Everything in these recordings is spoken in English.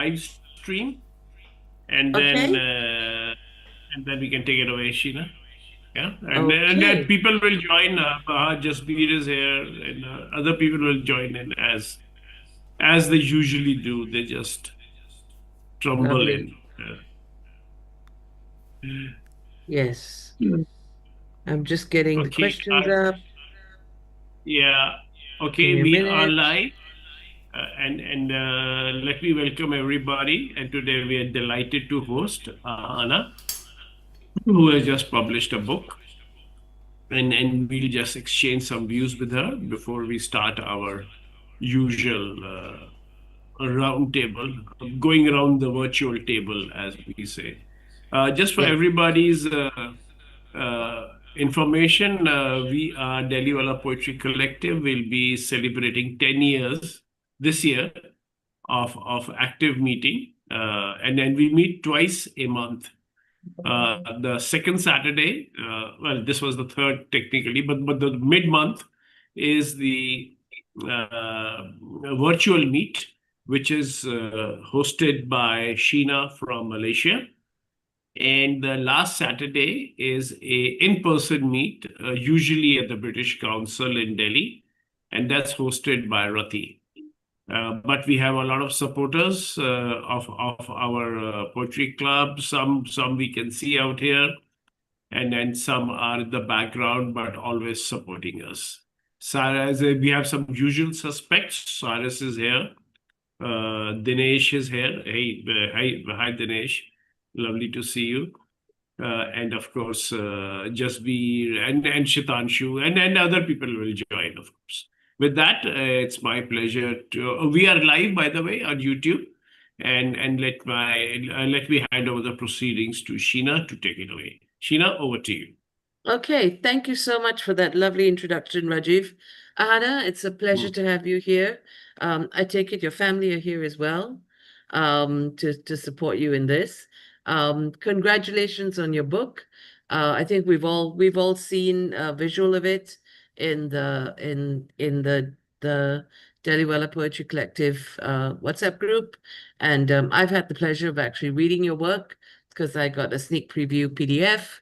stream, and then Okay. uh, and then we can take it away, Sheena. Yeah, and then Okay. people will join. Jasbir is here, and other people will join in as they usually do. They just trumble Lovely. in. Yes. I'm just getting the Okay. questions up. Yeah. Give Okay. me a We are minute. live, and let me welcome everybody. And today we are delighted to host Anna, who has just published a book, and we'll just exchange some views with her before we start our usual round table, going around the virtual table, as we say. Just for Yes. everybody's information, we are Delhi Wala Poetry Collective will be celebrating 10 years this year of active meeting. And then we meet twice a month. The second Saturday, well, this was the third technically, but the mid month is the virtual meet, which is hosted by Sheena from Malaysia. And the last Saturday is a in-person meet, usually at the British Council in Delhi, and that's hosted by Rati. But we have a lot of supporters of our poetry club. Some we can see out here, and then some are in the background, but always supporting us. Cyrus, we have some usual suspects. Cyrus is here. Dinesh is here. Hey, hi, Dinesh. Lovely to see you. And of course, Jasbir and Shitanshu and other people will join, of course. With that, it's my pleasure to. We are live, by the way, on YouTube, and let me hand over the proceedings to Sheena to take it away. Sheena, over to you. Okay. Thank you so much for that lovely introduction, Rajiv. Anna, it's a pleasure Mm. to have you here. I take it your family are here as well, to support you in this. Congratulations on your book. I think we've all seen a visual of it in the Delhi Wella Poetry Collective WhatsApp group, and I've had the pleasure of actually reading your work because I got a sneak preview PDF.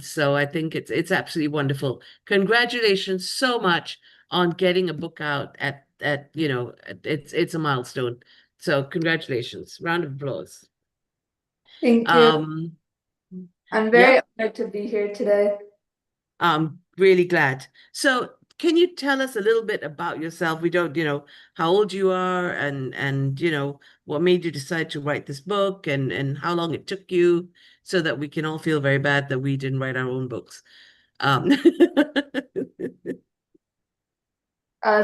So I think it's absolutely wonderful. Congratulations so much on getting a book out at it's a milestone. So congratulations. Round of applause. Thank you. Um, I'm very yep, honored to be here today. I'm really glad. So can you tell us a little bit about yourself? We don't, how old you are and what made you decide to write this book and how long it took you so that we can all feel very bad that we didn't write our own books. Um,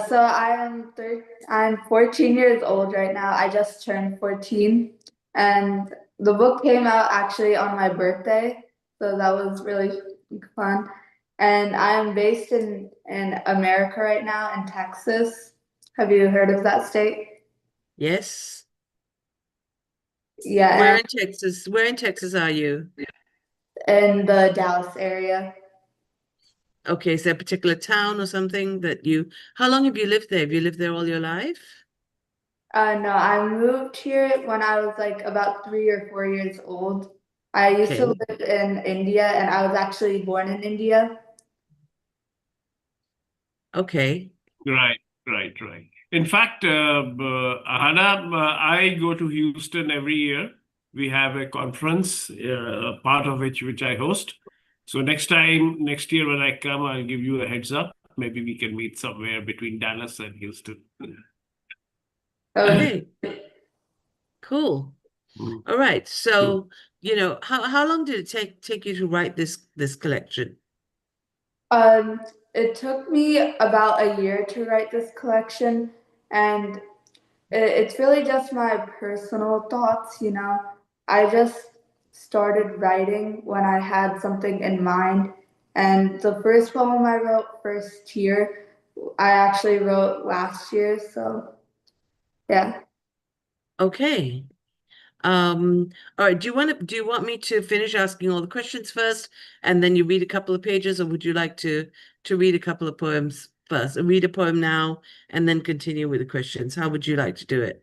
So I'm 14 years old right now. I just turned 14, and the book came out actually on my birthday, so that was really fun. And I'm based in America right now in Texas. Have you heard of that state? Yes. Yeah, Where in Texas? Where in Texas are you? and in the Dallas area. Okay, is there a particular town or something that how long have you lived there? Have you lived there all your life? No, I moved here when I was like about 3 or 4 years old. I used to Okay. live in India and I was actually born in India. Okay. Right, right. In fact, Hannah, I go to Houston every year. We have a conference, part of which I host. So next year when I come, I'll give you a heads up. Maybe we can meet somewhere between Dallas and Houston. That Okay. Cool. Mm. All right. Mm. So, how long did it take you to write this collection? Um, it took me about a year to write this collection, and it's really just my personal thoughts, you know. I just started writing when I had something in mind, and the first poem I wrote first year, I actually wrote last year, so yeah. Okay. All right. Do you want me to finish asking all the questions first and then you read a couple of pages, or would you like to read a couple of poems first? Read a poem now and then continue with the questions. How would you like to do it?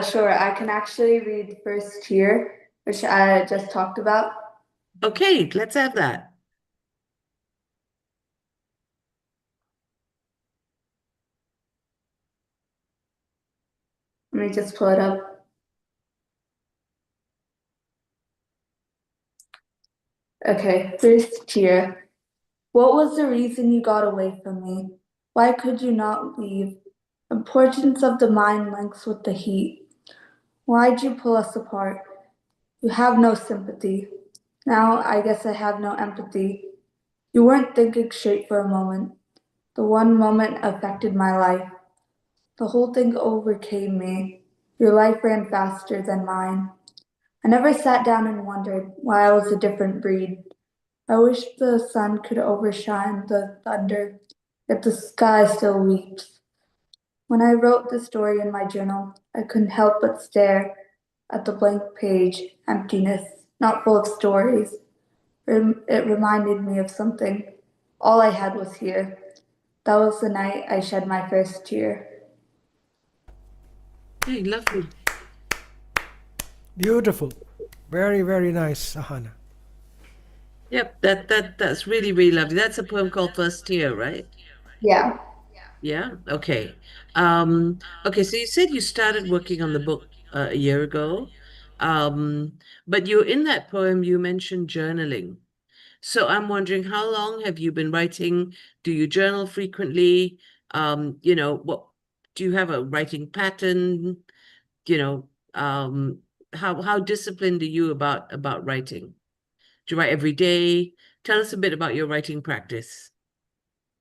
Sure, I can actually read first tier, which I just talked about. Okay, let's have that. Let me just pull it up. Okay, first tier. What was the reason you got away from me? Why could you not leave? Importance of the mind links with the heat. Why'd you pull us apart? You have no sympathy. Now I guess I have no empathy. You weren't thinking straight for a moment. The one moment affected my life. The whole thing overcame me. Your life ran faster than mine. I never sat down and wondered why I was a different breed. I wish the sun could overshine the thunder, yet the sky still weeps. When I wrote the story in my journal, I couldn't help but stare at the blank page, emptiness, not full of stories. It reminded me of something. All I had was here. That was the night I shed my first tear. Hey, lovely. Beautiful. Very, very nice, Ahana. Yep, that's really, really lovely. That's a poem called First Tear, right? Yeah. Yeah. Okay. Okay, so you said you started working on the book a year ago. But you in that poem you mentioned journaling. So I'm wondering how long have you been writing? Do you journal frequently? What do you have a writing pattern? You know, how disciplined are you about writing? Do you write every day? Tell us a bit about your writing practice.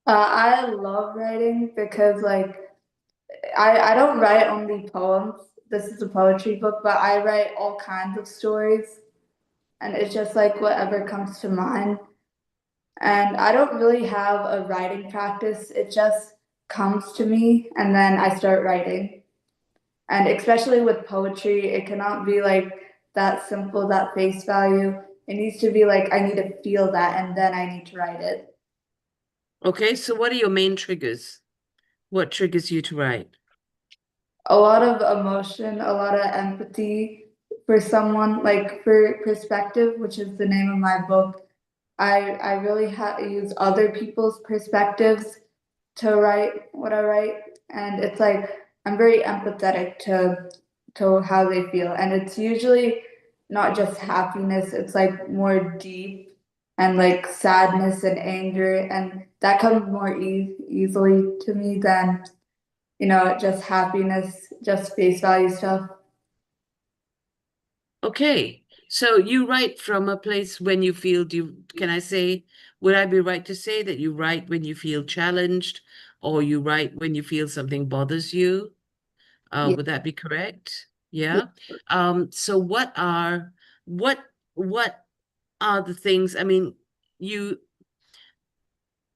I love writing because I don't write only poems. This is a poetry book, but I write all kinds of stories and it's just like whatever comes to mind. And I don't really have a writing practice. It just comes to me and then I start writing. And especially with poetry, it cannot be like that simple, that face value. It needs to be like I need to feel that and then I need to write it. Okay, so what are your main triggers? What triggers you to write? A lot of emotion, a lot of empathy for someone, like for perspective, which is the name of my book. I really use other people's perspectives to write what I write, and it's like I'm very empathetic to how they feel, and it's usually not just happiness, it's like more deep and like sadness and anger, and that comes more easily to me than just happiness, just face value stuff. Okay, so you write from a place when you feel, can I say, would I be right to say that you write when you feel challenged or you write when you feel something bothers you? Yeah. Would that be correct? Yeah. So what what are the things, I mean, you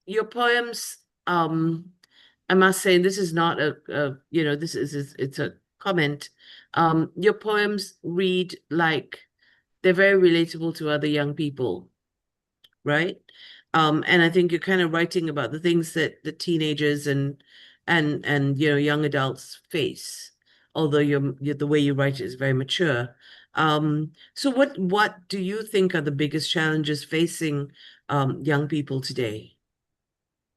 your poems, I must say, this is not it's a comment. Your poems read like they're very relatable to other young people, right? And I think you're kind of writing about the things that the teenagers and young adults face, although the way you write it is very mature. So what do you think are the biggest challenges facing young people today?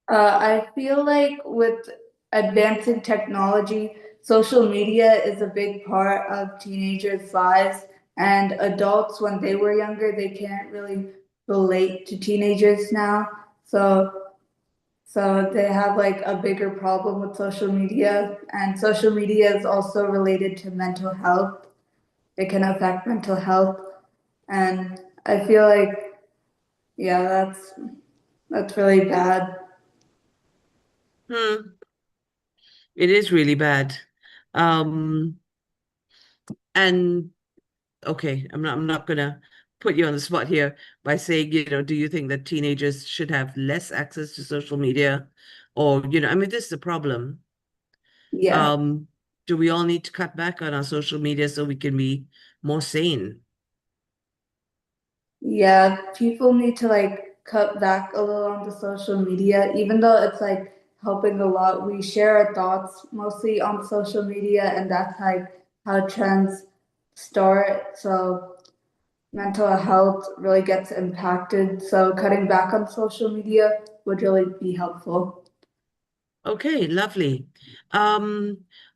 I feel like with advancing technology, social media is a big part of teenagers' lives, and adults, when they were younger, they can't really relate to teenagers now. So, so they have like a bigger problem with social media, and social media is also related to mental health. It can affect mental health, and I feel like, yeah, that's really bad. Hmm, it is really bad. Um, and okay, I'm not gonna put you on the spot here by saying, do you think that teenagers should have less access to social media? Or, I mean, this is a problem. Yeah. Um, do we all need to cut back on our social media so we can be more sane? Yeah, people need to like cut back a little on the social media, even though it's like helping a lot. We share our thoughts mostly on social media, and that's like how trends start. So mental health really gets impacted. So cutting back on social media would really be helpful. Okay, lovely. All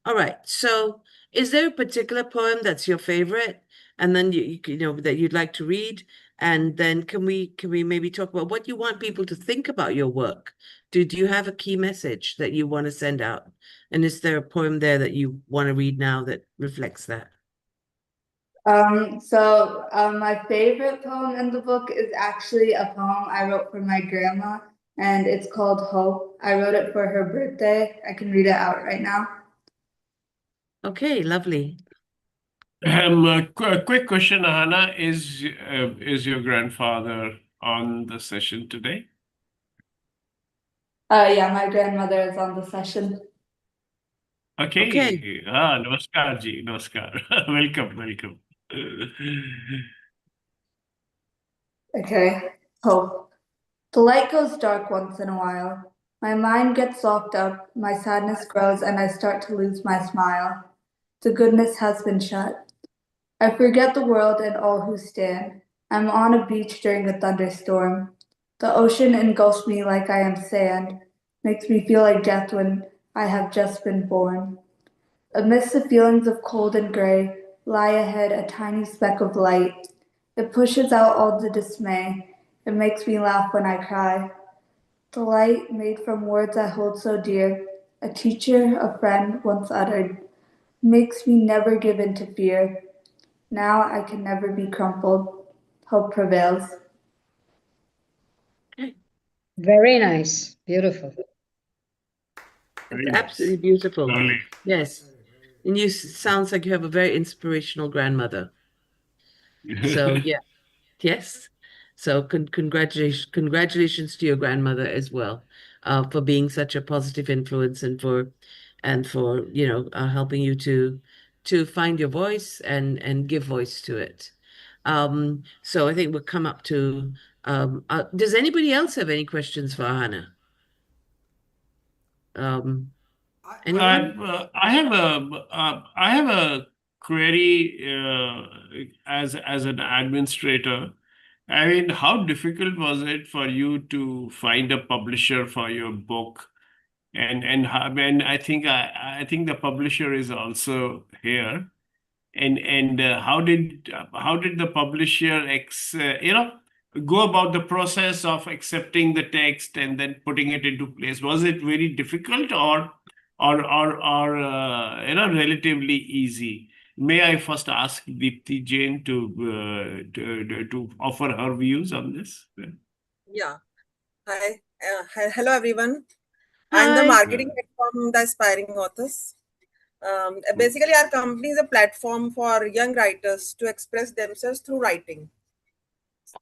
right. So is there a particular poem that's your favorite? And then you know that you'd like to read? And then can we maybe talk about what you want people to think about your work? Do you have a key message that you want to send out? And is there a poem there that you want to read now that reflects that? My favorite poem in the book is actually a poem I wrote for my grandma, and it's called Hope. I wrote it for her birthday. I can read it out right now. Okay, lovely. Quick question, Ahana. Is your grandfather on the session today? Yeah, my grandmother is on the session. Okay. Namaskar ji, namaskar. Welcome. Okay, Hope. The light goes dark once in a while. My mind gets soaked up, my sadness grows, and I start to lose my smile. The goodness has been shut. I forget the world and all who stand. I'm on a beach during a thunderstorm. The ocean engulfs me like I am sand, makes me feel like death when I have just been born. Amidst the feelings of cold and gray, lie ahead a tiny speck of light. It pushes out all the dismay. It makes me laugh when I cry. The light made from words I hold so dear, a teacher, a friend once uttered, makes me never give in to fear. Now I can never be crumpled. Hope prevails. Very nice. Beautiful. It's Very absolutely nice. beautiful. Lovely. Yes. And you sounds like you have a very inspirational grandmother. So yeah, yes. So congratulations to your grandmother as well, for being such a positive influence and for helping you to find your voice and give voice to it. So I think we'll come up to does anybody else have any questions for Hannah? Anyone? I have a query as an administrator. I mean, how difficult was it for you to find a publisher for your book? And I think the publisher is also here. And how did the publisher go about the process of accepting the text and then putting it into place? Was it very difficult or relatively easy? May I first ask Deepti Jain to offer her views on this? Yeah. Hello, everyone. I'm the Hi. marketing head from the Aspiring Authors. Basically, our company is a platform for young writers to express themselves through writing.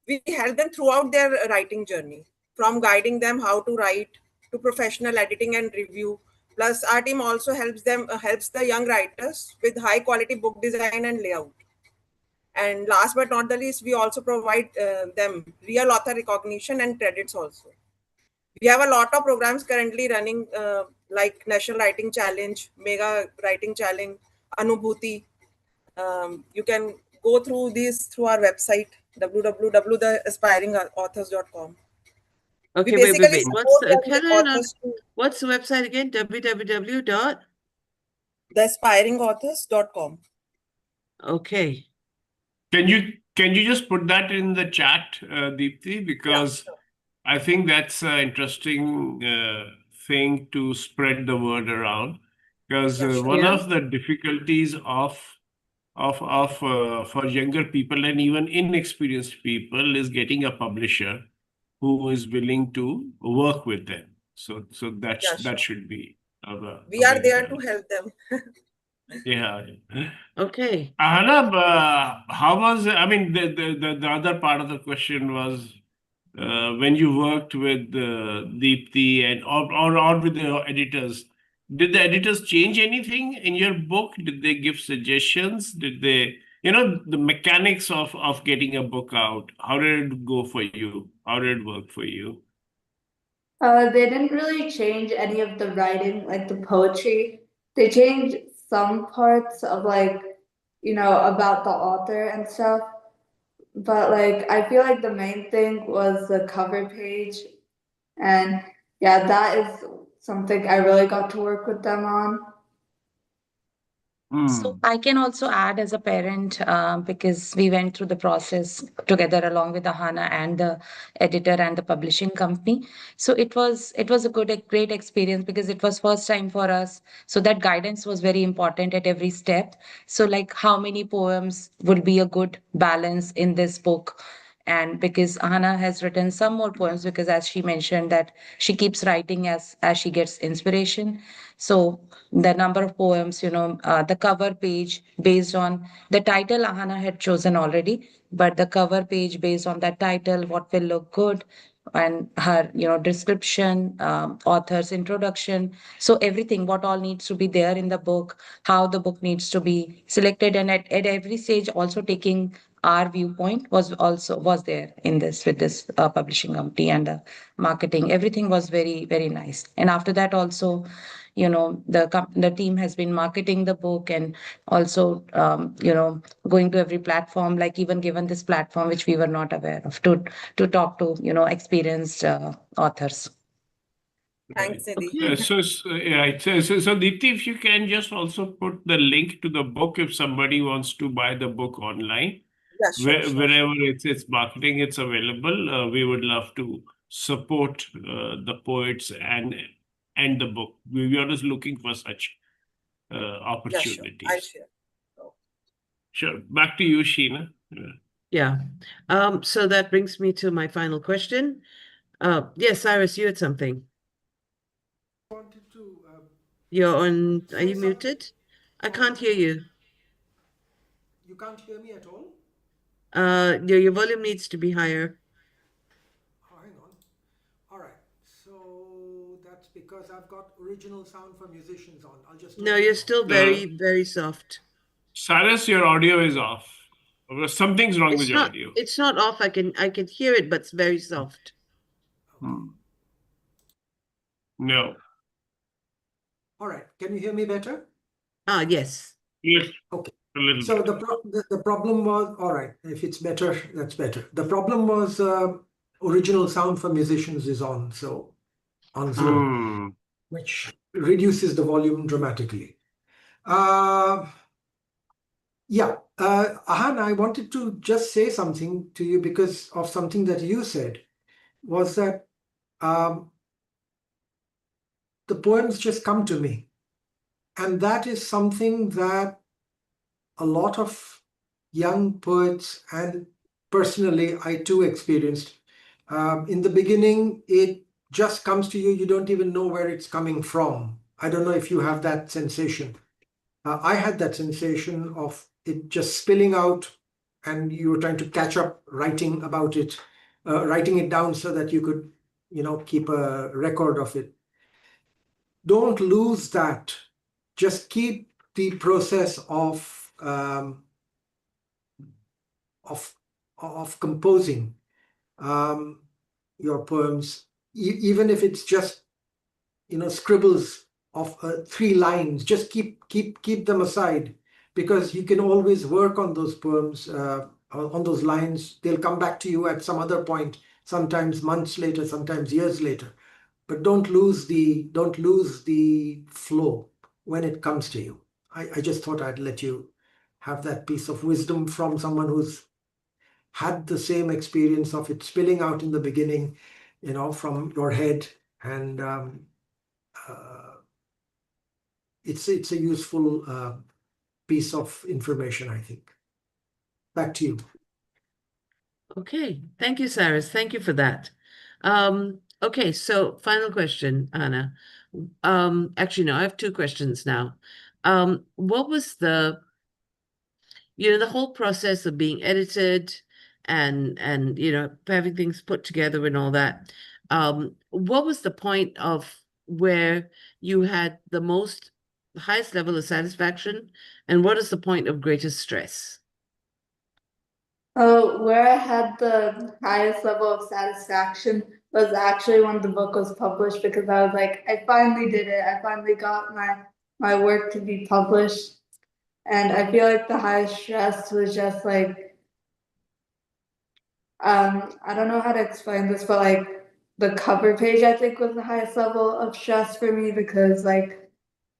We help them throughout their writing journey, from guiding them how to write to professional editing and review. Plus, our team also helps the young writers with high quality book design and layout. And last but not the least, we also provide them real author recognition and credits also. We have a lot of programs currently running, like National Writing Challenge, Mega Writing Challenge, Anubhuti. You can go through these through our website, www.theaspiringauthors.com. We Okay, wait. basically What's support young hang on. authors to What's the website again? www dot. theaspiringauthors.com. Okay. Can you just put that in the chat, Deepti? Because sure. I think that's an interesting thing to spread the word around. Because Yeah, sure. one Yeah. of the difficulties for younger people and even inexperienced people is getting a publisher who is willing to work with them. So Yeah, sure. that should be a We are big there to help them. yeah. Okay. Ahnab, how was, I mean, the other part of the question was when you worked with Deepti or with the editors, did the editors change anything in your book? Did they give suggestions? Did they, the mechanics of getting a book out? How did it go for you? How did it work for you? They didn't really change any of the writing, like the poetry. They changed some parts of like about the author and stuff. But like, I feel like the main thing was the cover page. And yeah, that is something I really got to work with them on. So I can also add as a parent because we went through the process together along with Ahana and the editor and the publishing company. So it was a great experience because it was first time for us. So that guidance was very important at every step. So like how many poems would be a good balance in this book? And because Ahana has written some more poems because as she mentioned that she keeps writing as she gets inspiration. So the number of poems, the cover page based on the title Ahana had chosen already, but the cover page based on that title, what will look good, and her, description, author's introduction. So everything, what all needs to be there in the book, how the book needs to be selected, and at every stage also taking our viewpoint was there in this with this publishing company and marketing. Everything was very, very nice. And after that also, the team has been marketing the book and also going to every platform, like even given this platform which we were not aware of to talk to experienced authors. Thanks, Nidhi. Okay. So Deepti, if you can just also put the link to the book if somebody wants to buy the book online. Yeah, sure. Wherever it's marketing, it's available. We would love to support the poets and the book. We are just looking for such Yeah, sure. opportunities. I'll share. Sure. Back to you, Sheena. Yeah. So that brings me to my final question. Yes, Cyrus, you had something. Wanted to. You're on. Are Say you something. muted? I can't hear you. You can't hear me at all? Your volume needs to be higher. Oh, hang on. All right. So that's because I've got original sound for musicians on. I'll just. No, you're still very, very soft. Cyrus, your audio is off. Something's wrong with your audio. It's not off. I can hear it, but it's very soft. No. All right. Can you hear me better? Yes. Yes. Okay. A little So bit. the problem was, all right, if it's better, that's better. The problem was original sound for musicians is on, so on Zoom, which reduces the volume dramatically. Yeah, Ahan, I wanted to just say something to you because of something that you said, was that the poems just come to me. And that is something that a lot of young poets, and personally, I too experienced. In the beginning, it just comes to you. You don't even know where it's coming from. I don't know if you have that sensation. I had that sensation of it just spilling out, and you were trying to catch up writing about it, writing it down so that you could, keep a record of it. Don't lose that. Just keep the process of composing your poems, even if it's just scribbles of 3 lines. Just keep them aside, because you can always work on those poems, on those lines. They'll come back to you at some other point, sometimes months later, sometimes years later. But don't lose the flow when it comes to you. I just thought I'd let you have that piece of wisdom from someone who's had the same experience of it spilling out in the beginning, from your head, and it's a useful piece of information, I think. Back to you. Okay. Thank you, Cyrus. Thank you for that. Okay, so final question, Anna. Actually, no, I have 2 questions now. What was the whole process of being edited and having things put together and all that? What was the point of where you had the highest level of satisfaction, and what is the point of greatest stress? Where I had the highest level of satisfaction was actually when the book was published, because I was like, I finally did it. I finally got my work to be published. And I feel like the highest stress was just like, I don't know how to explain this, but like the cover page, I think, was the highest level of stress for me because like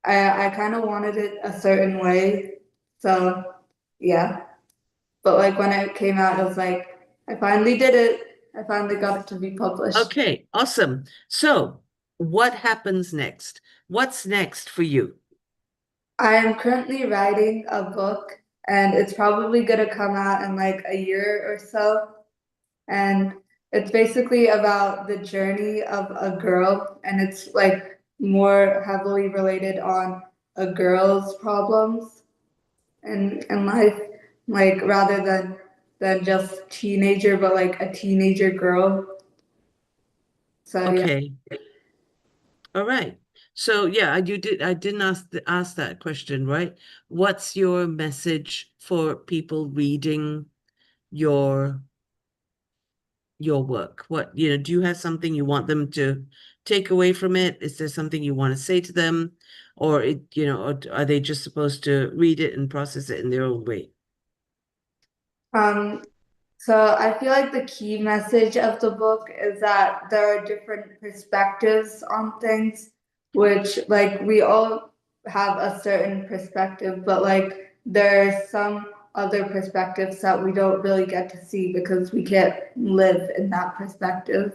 I kind of wanted it a certain way. So yeah. But like when it came out, I was like, I finally did it. I finally got it to be published. Okay, awesome. So what happens next? What's next for you? I am currently writing a book and it's probably gonna come out in like a year or so. And it's basically about the journey of a girl, and it's like more heavily related on a girl's problems in life, like rather than just teenager, but like a teenager girl. So yeah. Okay. All right. So yeah, I didn't ask that question, right? What's your message for people reading your work? What, do you have something you want them to take away from it? Is there something you want to say to them? Or or are they just supposed to read it and process it in their own way? So I feel like the key message of the book is that there are different perspectives on things, which like we all have a certain perspective, but like there are some other perspectives that we don't really get to see because we can't live in that perspective.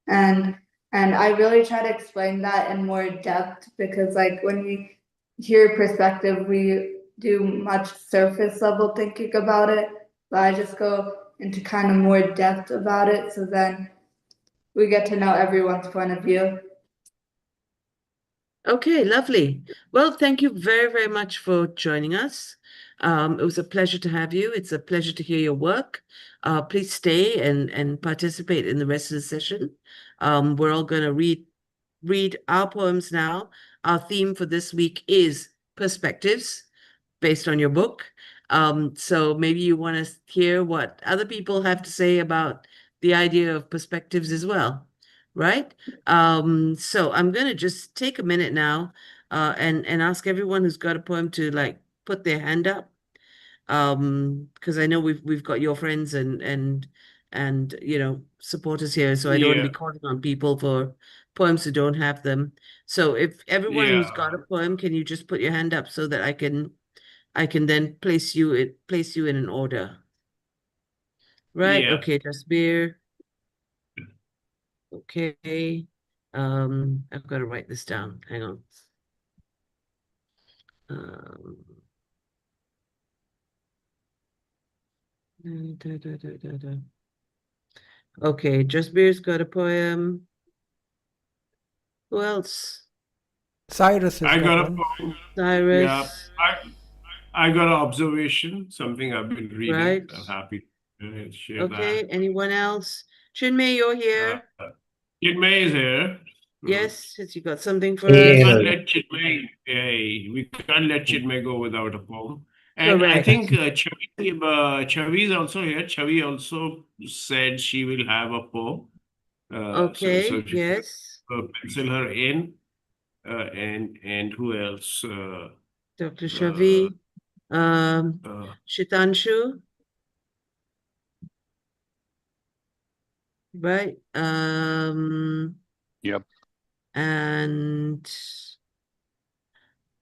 And and I really try to explain that in more depth because like when we hear perspective, we do much surface level thinking about it, but I just go into kind of more depth about it so then we get to know everyone's point of view. Okay, lovely. Well, thank you very, very much for joining us. It was a pleasure to have you. It's a pleasure to hear your work. Please stay and participate in the rest of the session. We're all going to read our poems now. Our theme for this week is perspectives based on your book. So maybe you want to hear what other people have to say about the idea of perspectives as well, right? So I'm going to just take a minute now and ask everyone who's got a poem to like put their hand up. Because I know we've got your friends and supporters here, so I don't want to Yeah, be calling on people for poems who don't have them. So if everyone who's got yeah, a poem, can you just put your hand up so that I can then place you in an order. Right? yeah. Okay, Jasbir. Okay. I've got to write this down. Hang on. Um, Okay, Jasbir's got a poem. Who else? Cyrus has I got got a one. poem. Yeah, Cyrus, I got an observation, something I've been reading. right? I'm happy to share Okay, that. anyone else? Chinmay, you're Uh, here. Chinmay is here. Yes, has you got something for We us? can't let Chinmay go without a poem. And I Correct. think Chavi is also here. Chavi also said she will have a poem. So Okay, if you could yes. pencil her in, and who else? Dr. Uh, Shavi, um, uh, Shitanshu, right? Yep. And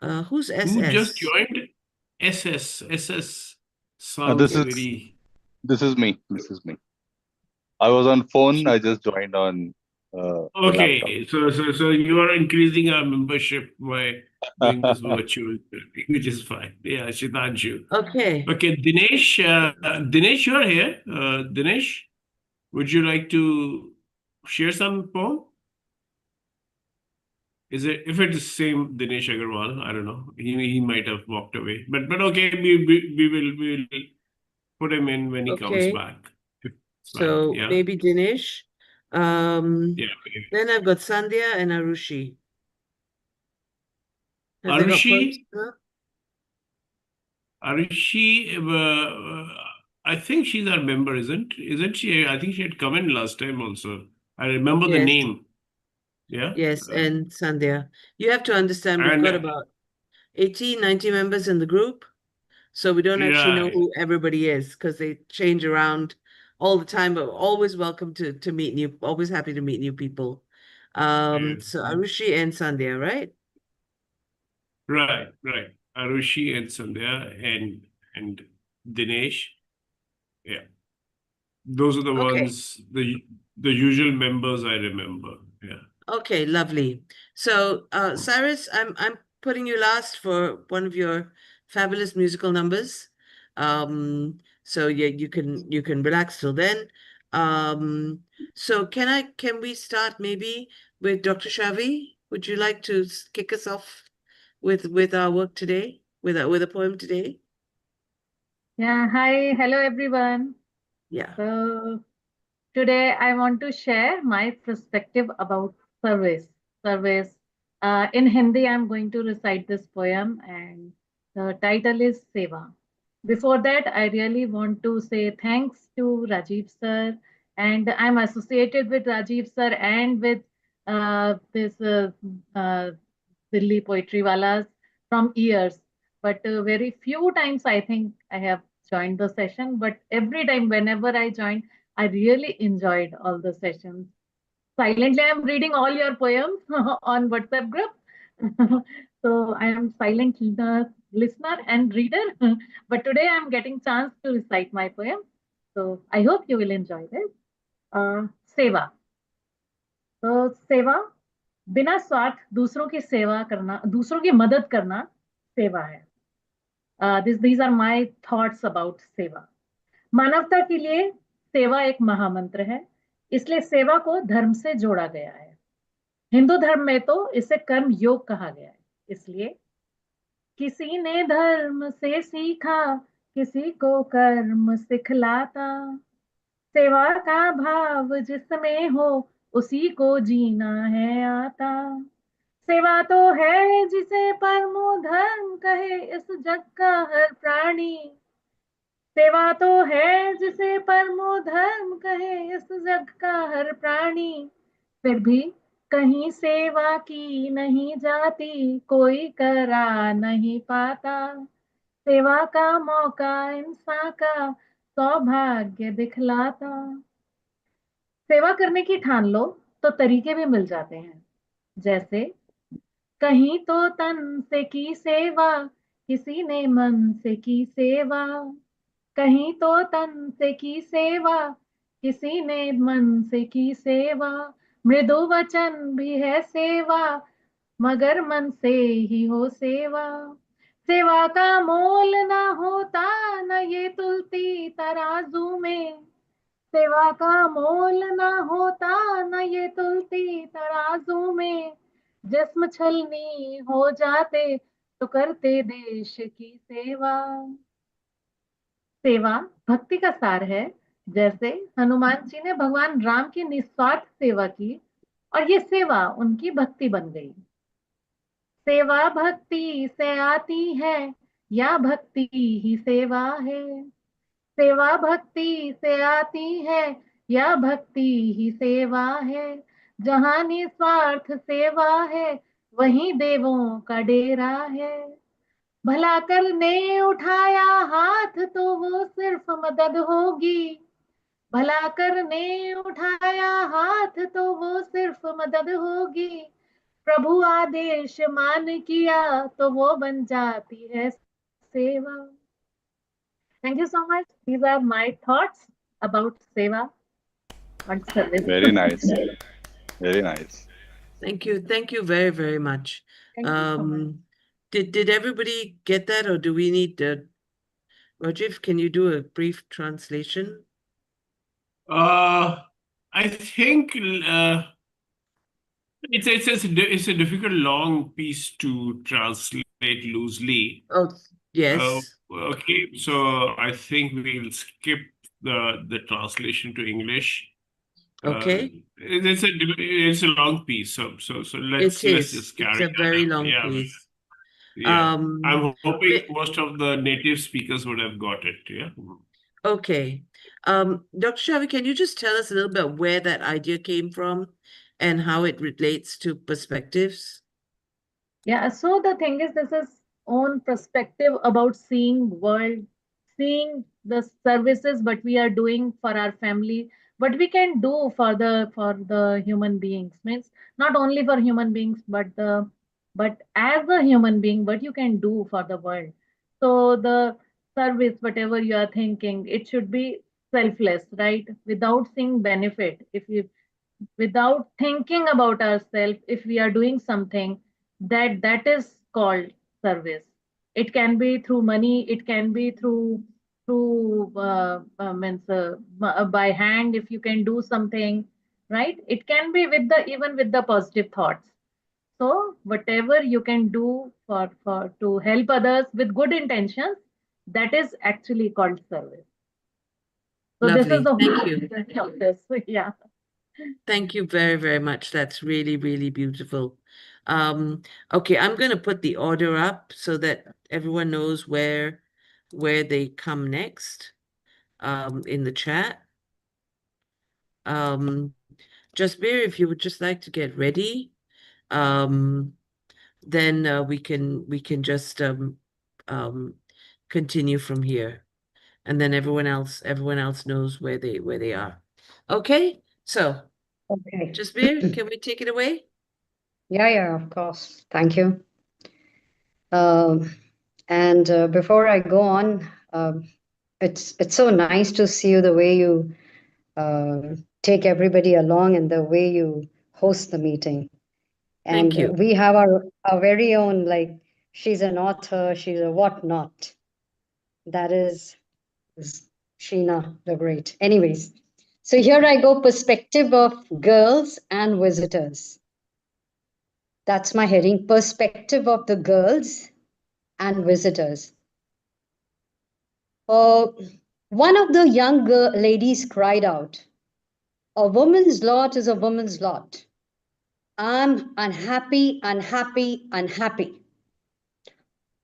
who's who just SS? joined? SS Uh, sounds this is very. this is me. This is me. I was on phone. I just joined on the laptop. Okay, so you are increasing our membership by doing this virtual thing, which is fine. Yeah, Shitanshu. Okay. Okay, Dinesh, you're here. Dinesh, would you like to share some poem? Is it if it's same Dinesh Agarwal? I don't know. He might have walked away, but okay, we will put him in when he comes Okay. back. It's fine. So Yeah, maybe Dinesh. yeah. Okay. Then I've got Sandhya and Arushi. Have they got poems? Arushi, Arushi, I think she's our member, isn't she? I think she had come in last time also. I remember the Yes, name. Yeah. yes, and Sandhya. You have to understand we've And got about 80, 90 members in the group. So we don't actually know Right. who everybody is because they change around all the time, but always welcome to meet new, always happy to meet new people. Yeah. So Arushi and Sandhya, right? Right. Arushi and Sandhya and Dinesh. Yeah. Those are the Okay. ones, the usual members I remember. Yeah. Okay, lovely. So, Cyrus, I'm putting you last for one of your fabulous musical numbers. So yeah, you can relax till then. So can we start maybe with Dr. Shavi? Would you like to kick us off with our work today, with a poem today? Yeah, hi, hello everyone. Yeah. So today I want to share my perspective about service. Service. In Hindi, I'm going to recite this poem, and the title is Seva. Before that, I really want to say thanks to Rajiv sir, and I'm associated with Rajiv sir and with this Delhi Poetry Walas from years. But very few times I think I have joined the session. But every time, whenever I joined, I really enjoyed all the sessions. Silently, I'm reading all your poems on WhatsApp group. So I am silent listener and reader. But today I'm getting chance to recite my poem. So I hope you will enjoy this. Seva. तो सेवा बिना स्वार्थ दूसरों की सेवा करना, दूसरों की मदद करना सेवा है। these are my thoughts about सेवा। मानवता के लिए सेवा एक महामंत्र है, इसलिए सेवा को धर्म से जोड़ा गया है। हिंदू धर्म में तो इसे कर्म योग कहा गया है। इसलिए किसी ने धर्म से सीखा, किसी को कर्म सिखलाता। सेवा का भाव जिसमें हो, उसी को जीना है आता। सेवा तो है जिसे परमो धर्म कहे इस जग का हर प्राणी। सेवा तो है जिसे परमो धर्म कहे इस जग का हर प्राणी। फिर भी कहीं सेवा की नहीं जाती, कोई करा नहीं पाता। सेवा का मौका इंसान का सौभाग्य दिखलाता। सेवा करने की ठान लो तो तरीके भी मिल जाते हैं, जैसे कहीं तो तन से की सेवा, किसी ने मन से की सेवा। कहीं तो तन से की सेवा, किसी ने मन से की सेवा। मृदु वचन भी है सेवा, मगर मन से ही हो सेवा। सेवा का मोल ना होता, न ये तुलती तराजू में। सेवा का मोल ना होता, न ये तुलती तराजू में। जिस्म छलनी हो जाते तो करते देश की सेवा। सेवा भक्ति का सार है, जैसे हनुमान जी ने भगवान राम की निस्वार्थ सेवा की और ये सेवा उनकी भक्ति बन गई। सेवा भक्ति से आती है या भक्ति ही सेवा है। सेवा भक्ति से आती है या भक्ति ही सेवा है। जहां निस्वार्थ सेवा है, वहीं देवों का डेरा है। भला करने उठाया हाथ तो वो सिर्फ मदद होगी। भला करने उठाया हाथ तो वो सिर्फ मदद होगी। प्रभु आदेश मान किया तो वो बन जाती है सेवा। Thank you so much. These are my thoughts about seva and service. Very nice. Very nice. Thank you very, very much. Thank you so much. Did everybody get that, or do we need Rajiv, can you do a brief translation? I think it's a difficult long piece to translate loosely. Oh, yes. Okay, so I think we'll skip the translation to English. Okay. It's a long piece, so let's just carry It's a very on. long Yeah. piece. Yeah. I'm hoping most of the native speakers would have got it. Yeah. Okay. Dr. Shavi, can you just tell us a little bit where that idea came from and how it relates to perspectives? Yeah, so the thing is, this is own perspective about seeing world, seeing the services what we are doing for our family, what we can do for the human beings. Means not only for human beings, but as a human being, what you can do for the world. So the service, whatever you are thinking, it should be selfless, right? Without seeing benefit. If you without thinking about ourselves, if we are doing something, that is called service. It can be through money, it can be through by hand, if you can do something, right? It can be with the even with the positive thoughts. So whatever you can do for to help others with good intentions, that is actually called service. So this is Lovely. the Thank whole you. point of this. Yeah. Thank you very, very much. That's really, really beautiful. Okay, I'm going to put the order up so that everyone knows where they come next in the chat. Jasbir, if you would just like to get ready, then we can just continue from here, and then everyone else knows where they are. Okay, so Okay. Jasbir, can we take it away? Yeah, of course. Thank you. And before I go on, it's so nice to see you the way you take everybody along and the way you host the meeting. And Thank you. we have our very own, like, she's an author, she's a whatnot. That is Sheena the Great. Anyways, so here I go, perspective of girls and visitors. That's my heading, perspective of the girls and visitors. One of the young ladies cried out, "A woman's lot is a woman's lot. I'm unhappy, unhappy, unhappy.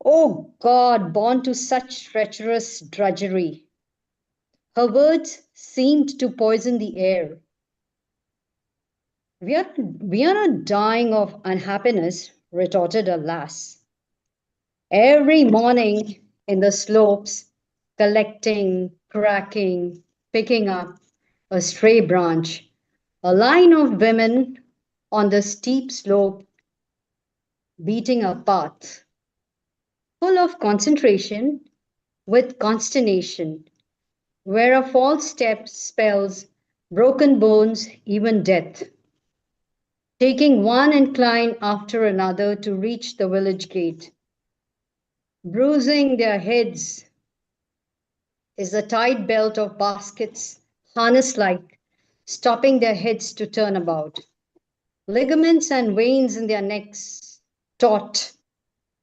Oh God, born to such treacherous drudgery." Her words seemed to poison the air. We are not dying of unhappiness," retorted a lass. "Every morning in the slopes, collecting, cracking, picking up a stray branch, a line of women on the steep slope beating a path, full of concentration with consternation, where a false step spells broken bones, even death, taking one incline after another to reach the village gate. Bruising their heads is the tight belt of baskets, harness-like, stopping their heads to turn about. Ligaments and veins in their necks taut.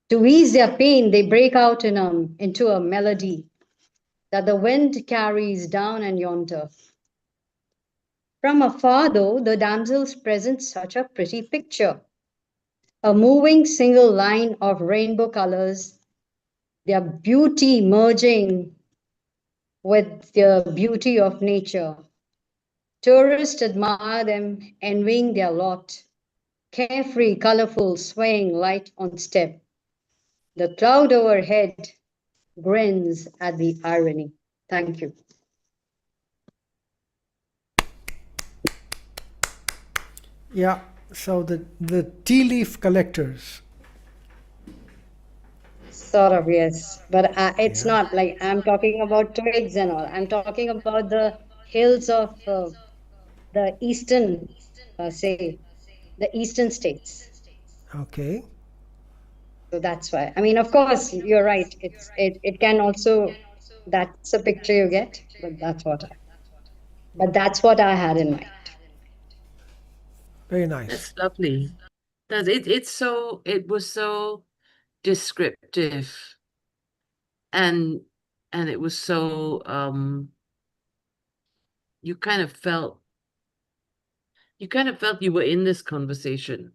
To ease their pain, they break out into a melody that the wind carries down and yonder. From afar, though, the damsels present such a pretty picture. A moving single line of rainbow colors, their beauty merging with the beauty of nature. Tourists admire them, envying their lot. Carefree, colorful, swaying light on step. The cloud overhead grins at the irony. Thank you. Yeah, so the tea leaf collectors. Sort of, yes. But it's Yeah. not like I'm talking about twigs and all. I'm talking about the hills of the eastern, say, the eastern states. Okay. So that's why. I mean, of course, you're right. It can also, that's a picture you get, but that's what I had in mind. Very nice. That's lovely. It was so descriptive, and it was so you kind of felt you were in this conversation.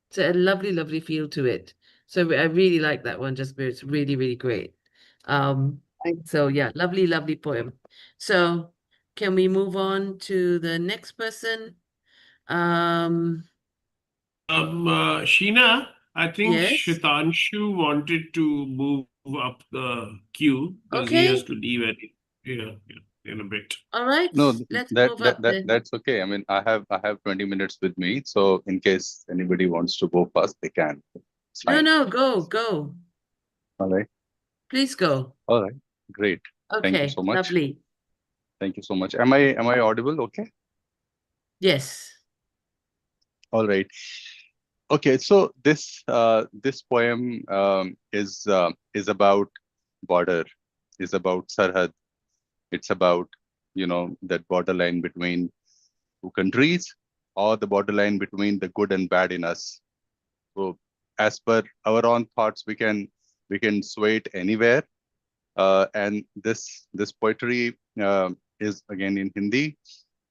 It's a lovely, lovely feel to it. So I really like that one, Jasper. It's really, really great. So yeah, lovely, lovely poem. So can we move on to the next person? Sheena, I think Yes. Shitanshu wanted to move up the queue because he has Okay. to leave in a bit. All right. No, Let's move up then. that's okay. I mean, I have 20 minutes with me, so in case anybody wants to go first, they can. It's fine. No, go. All right. Please go. All right. Great. Thank you Okay, so much. lovely. Thank you so much. Am I audible? Okay. Yes. All right. Okay. So this poem is about border, is about Sarhad. It's about, that borderline between two countries, or the borderline between the good and bad in us. So as per our own thoughts, we can sway it anywhere. And this poetry is again in Hindi,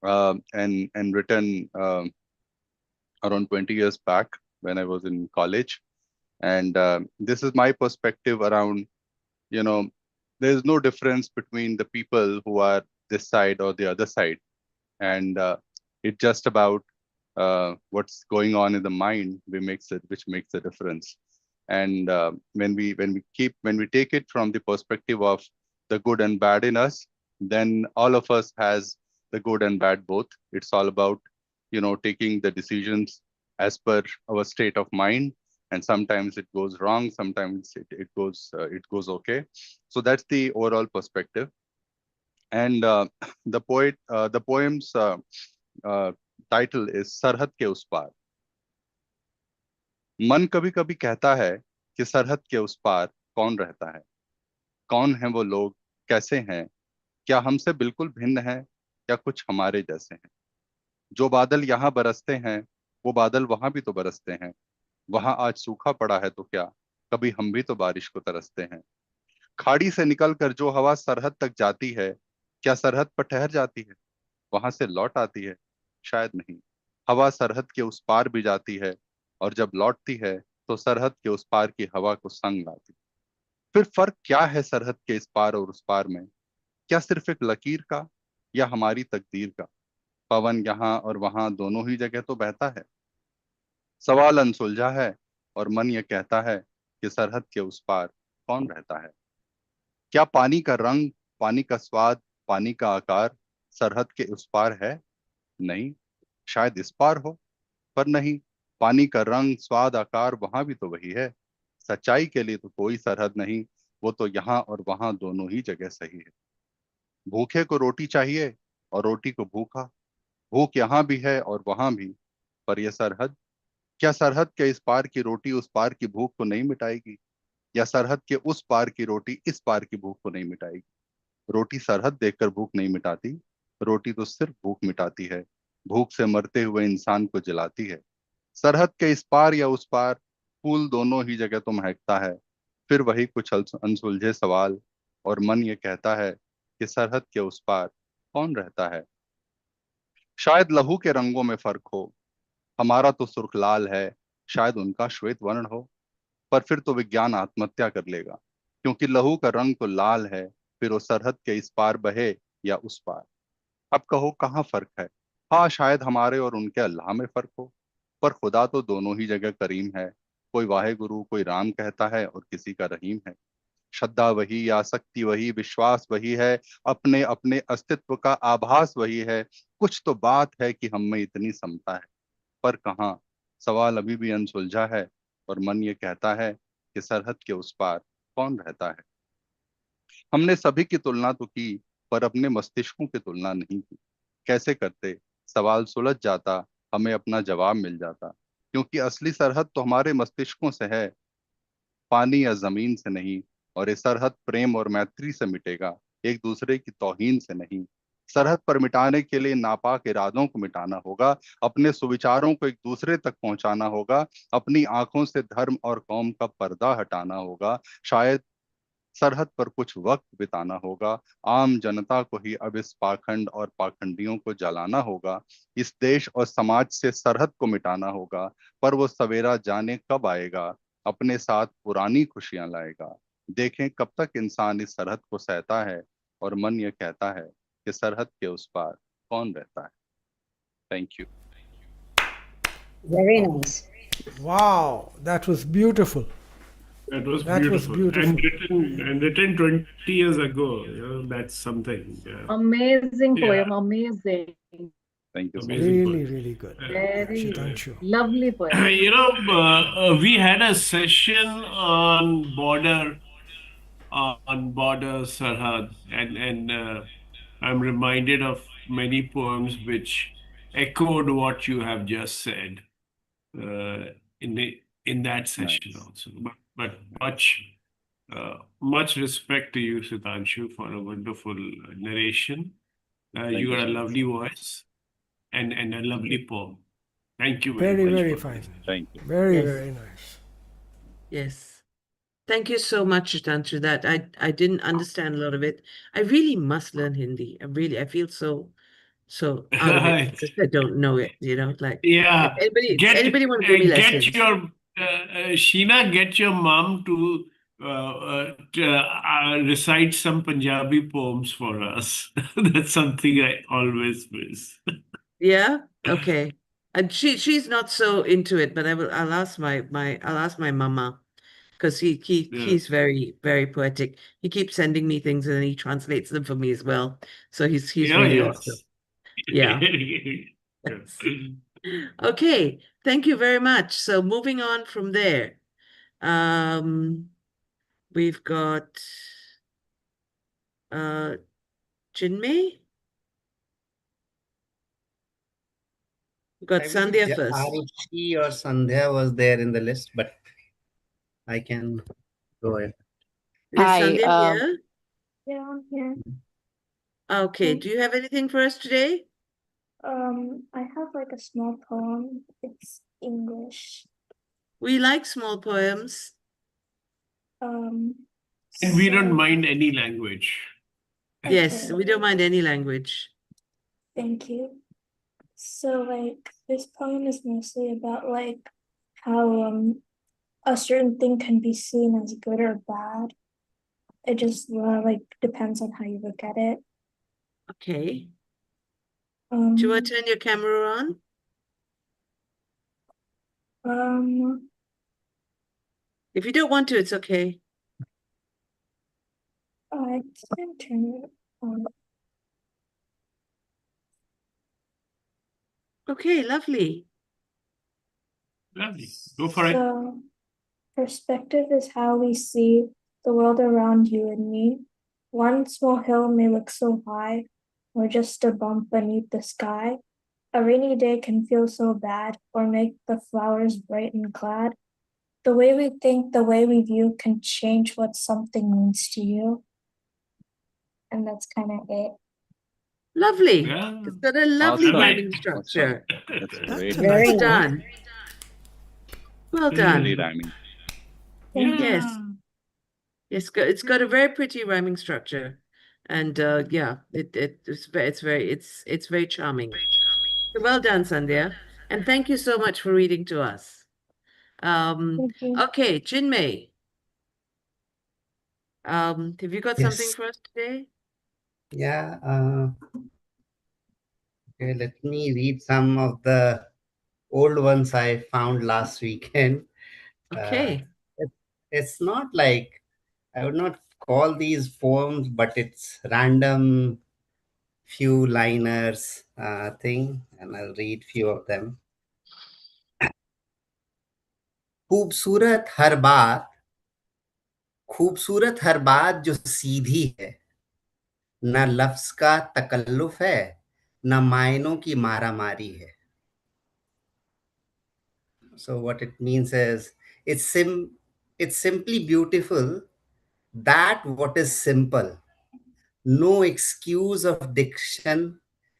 and written around 20 years back when I was in college. And this is my perspective around, there's no difference between the people who are this side or the other side. And it's just about what's going on in the mind, which makes the difference. And when we take it from the perspective of the good and bad in us, then all of us has the good and bad both. It's all about, taking the decisions as per our state of mind, and sometimes it goes wrong, sometimes it goes okay. So that's the overall perspective. And the poem's title is सरहद के उस पार. मन कभी कभी कहता है कि सरहद के उस पार कौन रहता है, कौन है वो लोग, कैसे हैं, क्या हमसे बिल्कुल भिन्न है या कुछ हमारे जैसे हैं. जो बादल यहाँ बरसते हैं वो बादल वहां भी तो बरसते हैं. वहां आज सूखा पड़ा है तो क्या, कभी हम भी तो बारिश को तरसते हैं. खाड़ी से निकलकर जो हवा सरहद तक जाती है, क्या सरहद पर ठहर जाती है, वहां से लौट आती है? शायद नहीं. हवा सरहद के उस पार भी जाती है, और जब लौटती है तो सरहद के उस पार की हवा को संग लाती. फिर फर्क क्या है सरहद के इस पार और उस पार में? क्या सिर्फ एक लकीर का, या हमारी तकदीर का? पवन यहाँ और वहां दोनों ही जगह तो बहता है. सवाल अनसुलझा है और मन ये कहता है कि सरहद के उस पार कौन रहता है. क्या पानी का रंग, पानी का स्वाद, पानी का आकार सरहद के उस पार है? नहीं. शायद इस पार हो, पर नहीं. पानी का रंग, स्वाद, आकार वहां भी तो वही है. सच्चाई के लिए तो कोई सरहद नहीं, वो तो यहाँ और वहां दोनों ही जगह सही है. भूखे को रोटी चाहिए और रोटी को भूखा. भूख यहाँ भी है और वहां भी, पर यह सरहद, क्या सरहद के इस पार की रोटी उस पार की भूख को नहीं मिटाएगी, या सरहद के उस पार की रोटी इस पार की भूख को नहीं मिटाएगी? रोटी सरहद देखकर भूख नहीं मिटाती, रोटी तो सिर्फ भूख मिटाती है. भूख से मरते हुए इंसान को जलाती है. सरहद के इस पार या उस पार फूल दोनों ही जगह तो महकता है. फिर वही कुछ अनसुलझे सवाल, और मन ये कहता है कि सरहद के उस पार कौन रहता है. शायद लहू के रंगों में फर्क हो, हमारा तो सुर्ख लाल है, शायद उनका श्वेत वर्ण हो. पर फिर तो विज्ञान आत्महत्या कर लेगा, क्योंकि लहू का रंग तो लाल है. फिर वो सरहद के इस पार बहे या उस पार. अब कहो कहाँ फर्क है? हाँ, शायद हमारे और उनके अल्लाह में फर्क हो, पर खुदा तो दोनों ही जगह करीम है. कोई वाहे गुरु, कोई राम कहता है और किसी का रहीम है. श्रद्धा वही, आसक्ति वही, विश्वास वही है, अपने अपने अस्तित्व का आभास वही है. कुछ तो बात है कि हम में इतनी समता है, पर कहाँ. सवाल अभी भी अनसुलझा है, और मन ये कहता है कि सरहद के उस पार कौन रहता है. हमने सभी की तुलना तो की, पर अपने मस्तिष्कों की तुलना नहीं की. कैसे करते? सवाल सुलझ जाता, हमें अपना जवाब मिल जाता. क्योंकि असली सरहद तो हमारे मस्तिष्कों से है, पानी या जमीन से नहीं. और ये सरहद प्रेम और मैत्री से मिटेगा, एक दूसरे की तौहीन से नहीं. सरहद पर मिटाने के लिए नापाक इरादों को मिटाना होगा, अपने सुविचारों को एक दूसरे तक पहुंचाना होगा, अपनी आंखों से धर्म और कौम का पर्दा हटाना होगा. शायद सरहद पर कुछ वक्त बिताना होगा. आम जनता को ही अब इस पाखंड और पाखंडियों को जलाना होगा. इस देश और समाज से सरहद को मिटाना होगा. पर वो सवेरा जाने कब आएगा, अपने साथ पुरानी खुशियां लाएगा. देखें कब तक इंसान इस सरहद को सहता है, और मन ये कहता है कि सरहद के उस पार कौन रहता है. Thank you. Very nice. Wow, that was beautiful. That was That was beautiful. And beautiful. written 20 years ago. That's something. Yeah. Amazing Yeah. poem, amazing. Thank you so much. Amazing Really, poem. really good. Very Shitanshu. lovely poem. We had a session on border Sarhad, and I'm reminded of many poems which echoed what you have just said in that session Nice. also. But much respect to you, Sitanshu, for a wonderful narration. Thank You you got a so much. lovely voice and a lovely poem. Thank you very Very, much very for fine. this. Thank you. Very, Yes. very nice. Yes. Thank you so much, Shitanshu. That I didn't understand a lot of it. I really must learn Hindi. I feel so out of it because I don't know it, like Yeah, if anybody want to give me get lessons. your Sheena, get your mom to recite some Punjabi poems for us. That's something I always miss. Yeah? Okay. And she's not so into it, but I'll ask I'll ask my mama because Yeah. he's very, very poetic. He keeps sending me things and then he translates them for me as well. So he's Yeah, really yes. awesome. Yeah. Yes. Okay. Thank you very much. So moving on from there. We've got Chinmay. We've got I believe Sandhya first. Arushi or Sandhya was there in the list, but I can go ahead. Is Hi, Sandhya here? yeah, I'm here. Okay. Do you have anything for us today? I have like a small poem. It's English. We like small poems. Um, And we don't so- mind any language. Yes, Okay. we don't mind any language. Thank you. So like this poem is mostly about like how a certain thing can be seen as good or bad. It just like depends on how you look at it. Okay. Do you want to turn your camera on? If you don't want to, it's okay. I can turn it on. Okay, lovely. Lovely. Go for it. So, perspective is how we see the world around you and me. One small hill may look so high, or just a bump beneath the sky. A rainy day can feel so bad, or make the flowers bright and glad. The way we think, the way we view can change what something means to you. And that's kind of it. Lovely. Yeah. It's got a lovely Awesome. rhyming Awesome. structure. That's That's great. a Well nice poem. done. Well Really done. rhyming. Thank you. Yes. Yes, it's got a very pretty rhyming structure. And yeah, it's very charming. Well done, Sandhya. And thank you so much for reading to us. Thank you. Okay, Chinmay. Have you got something Yes. for us today? Yeah. Okay, let me read some of the old ones I found last weekend. Okay. It's not like, I would not call these poems, but it's random few liners thing, and I'll read few of them. खूबसूरत हर बात जो सीधी है, न लफ्ज का तकल्लुफ है, न मायनों की मारामारी है. So what it means is it's simply beautiful that what is simple, no excuse of diction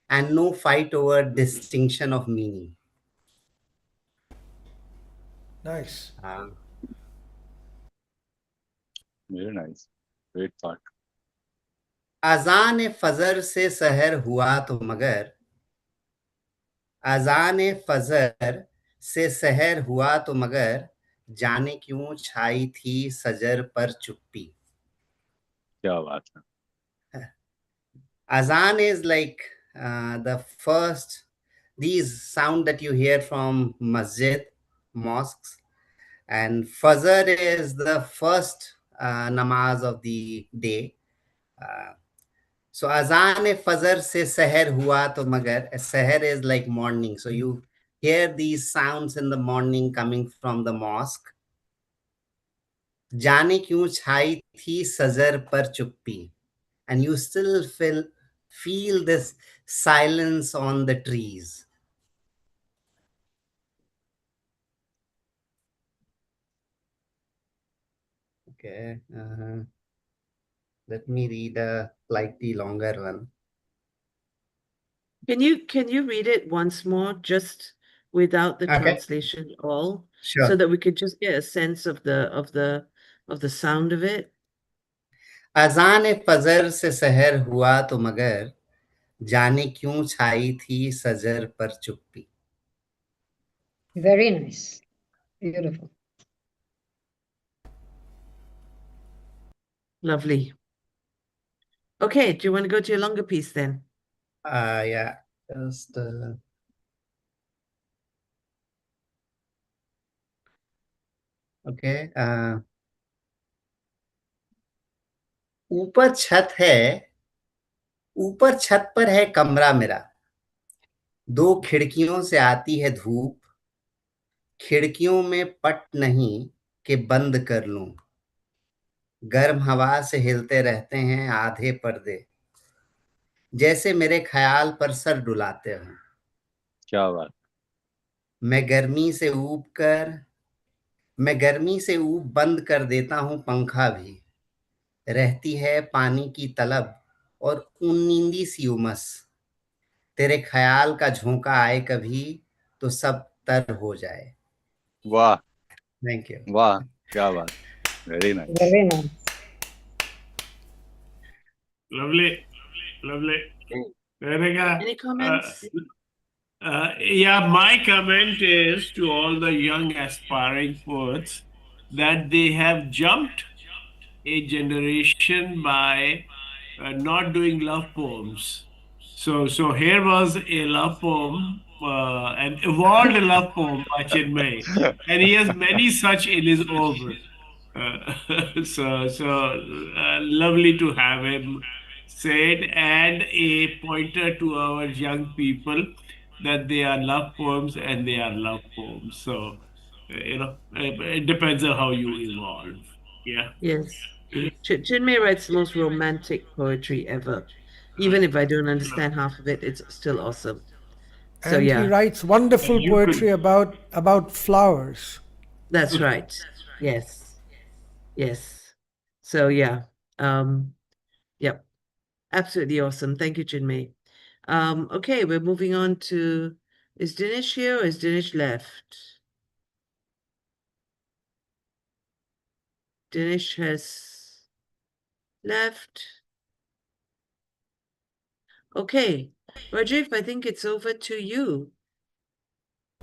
and no fight over distinction of meaning. Nice. Very nice. Great thought. अजान फजर से सहर हुआ तो मगर, अजान फजर से सहर हुआ तो मगर, जाने क्यों छाई थी सजर पर चुप्पी. क्या बात है. Azan is like the first, these sound that you hear from masjid. mosques. And Fajr is the first namaz of the day. So azan fajr se seher hua to magar. Seher is like morning. So you hear these sounds in the morning coming from the mosque. जाने क्यों छाई थी सजर पर चुप्पी. And you still feel this silence on the trees. Okay. Let me read a slightly longer one. Can you read it once more, just without the Okay. translation at all, Sure. so that we could just get a sense of the sound of it? अजान फजर से सहर हुआ तो मगर जाने क्यों छाई थी सजर पर चुप्पी. Very nice. Beautiful. Lovely. Okay, do you want to go to your longer piece then? Yeah. Just okay. ऊपर छत है, ऊपर छत पर है कमरा मेरा. 2 खिड़कियों से आती है धूप. खिड़कियों में पट नहीं कि बंद कर लूं. गर्म हवा से हिलते रहते हैं आधे पर्दे. जैसे मेरे ख्याल पर सर डुलाते हो. क्या बात. मैं गर्मी से ऊब बंद कर देता हूं पंखा भी. रहती है पानी की तलब और नींदी सी उमस. तेरे ख्याल का झोंका आए कभी तो सब तर हो जाए. वाह. Thank you. वाह, क्या बात. Very nice. Very nice. Lovely, lovely. Any comments? Yeah, my comment is to all the young aspiring poets that they have jumped a generation by not doing love poems. So here was a love poem, an evolved love poem by Chinmay, and he has many such in his oeuvre. Lovely to have him said, and a pointer to our young people that they are love poems and they are love poems. So, it depends on how you evolve. Yeah. Yes. Chinmay writes the most romantic poetry ever. Even if I don't understand half of it, it's still awesome. So And he yeah, writes wonderful You poetry could- about flowers. that's right. Yes. Yes. So yeah. Yep. Absolutely awesome. Thank you, Chinmay. Okay, we're moving on to, is Dinesh here or is Dinesh left? Dinesh has left. Okay, Rajiv, I think it's over to you.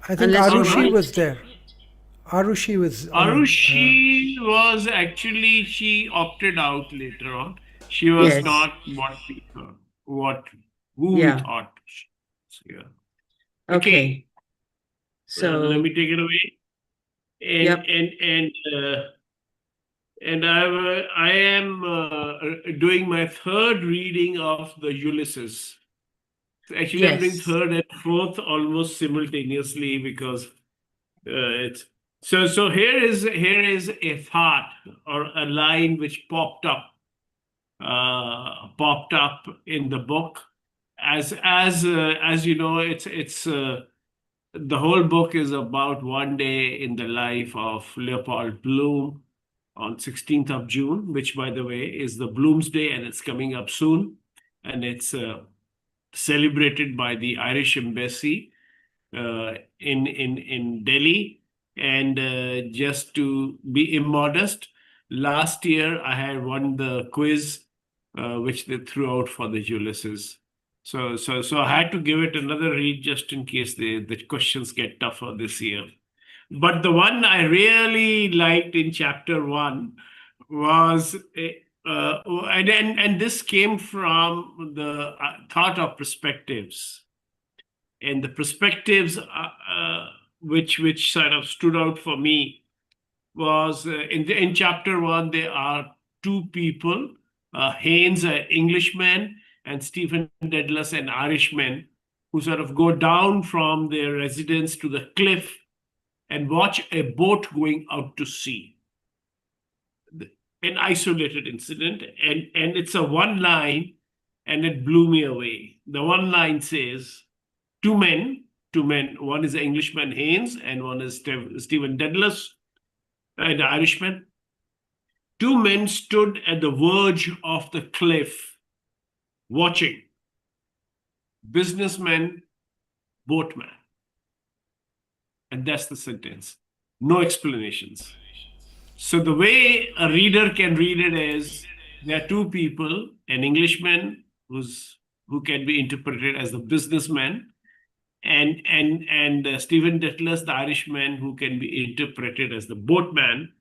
I think Unless you Arushi Alright. was there. Arushi was Arushi was actually, she opted out later on. She was Yes. not who we Yeah. thought. She was. Yeah. Okay. Let So me take it away. Yep. And I am doing my third reading of the Ulysses. Actually, I'm doing yes. third and fourth almost simultaneously because it's so here is a thought or a line which popped up in the book. As you know, it's the whole book is about one day in the life of Leopold Bloom on 16th of June, which, by the way, is the Bloomsday, and it's coming up soon. And it's celebrated by the Irish Embassy in Delhi. And just to be immodest, last year I had won the quiz which they threw out for the Ulysses. So I had to give it another read just in case the questions get tougher this year. But the one I really liked in chapter 1 was, and this came from the thought of perspectives. And the perspectives which sort of stood out for me was in chapter 1, there are two people, Haynes, an Englishman, and Stephen Dedalus, an Irishman, who sort of go down from their residence to the cliff and watch a boat going out to sea. An isolated incident, and it's a one line, and it blew me away. The one line says, two men, one is the Englishman Haynes and one is Stephen Dedalus, an Irishman. Two men stood at the verge of the cliff watching. Businessman, boatman. And that's the sentence. No explanations. So the way a reader can read it is, there are two people, an Englishman who can be interpreted as the businessman, and Stephen Dedalus, the Irishman, who can be interpreted as the boatman.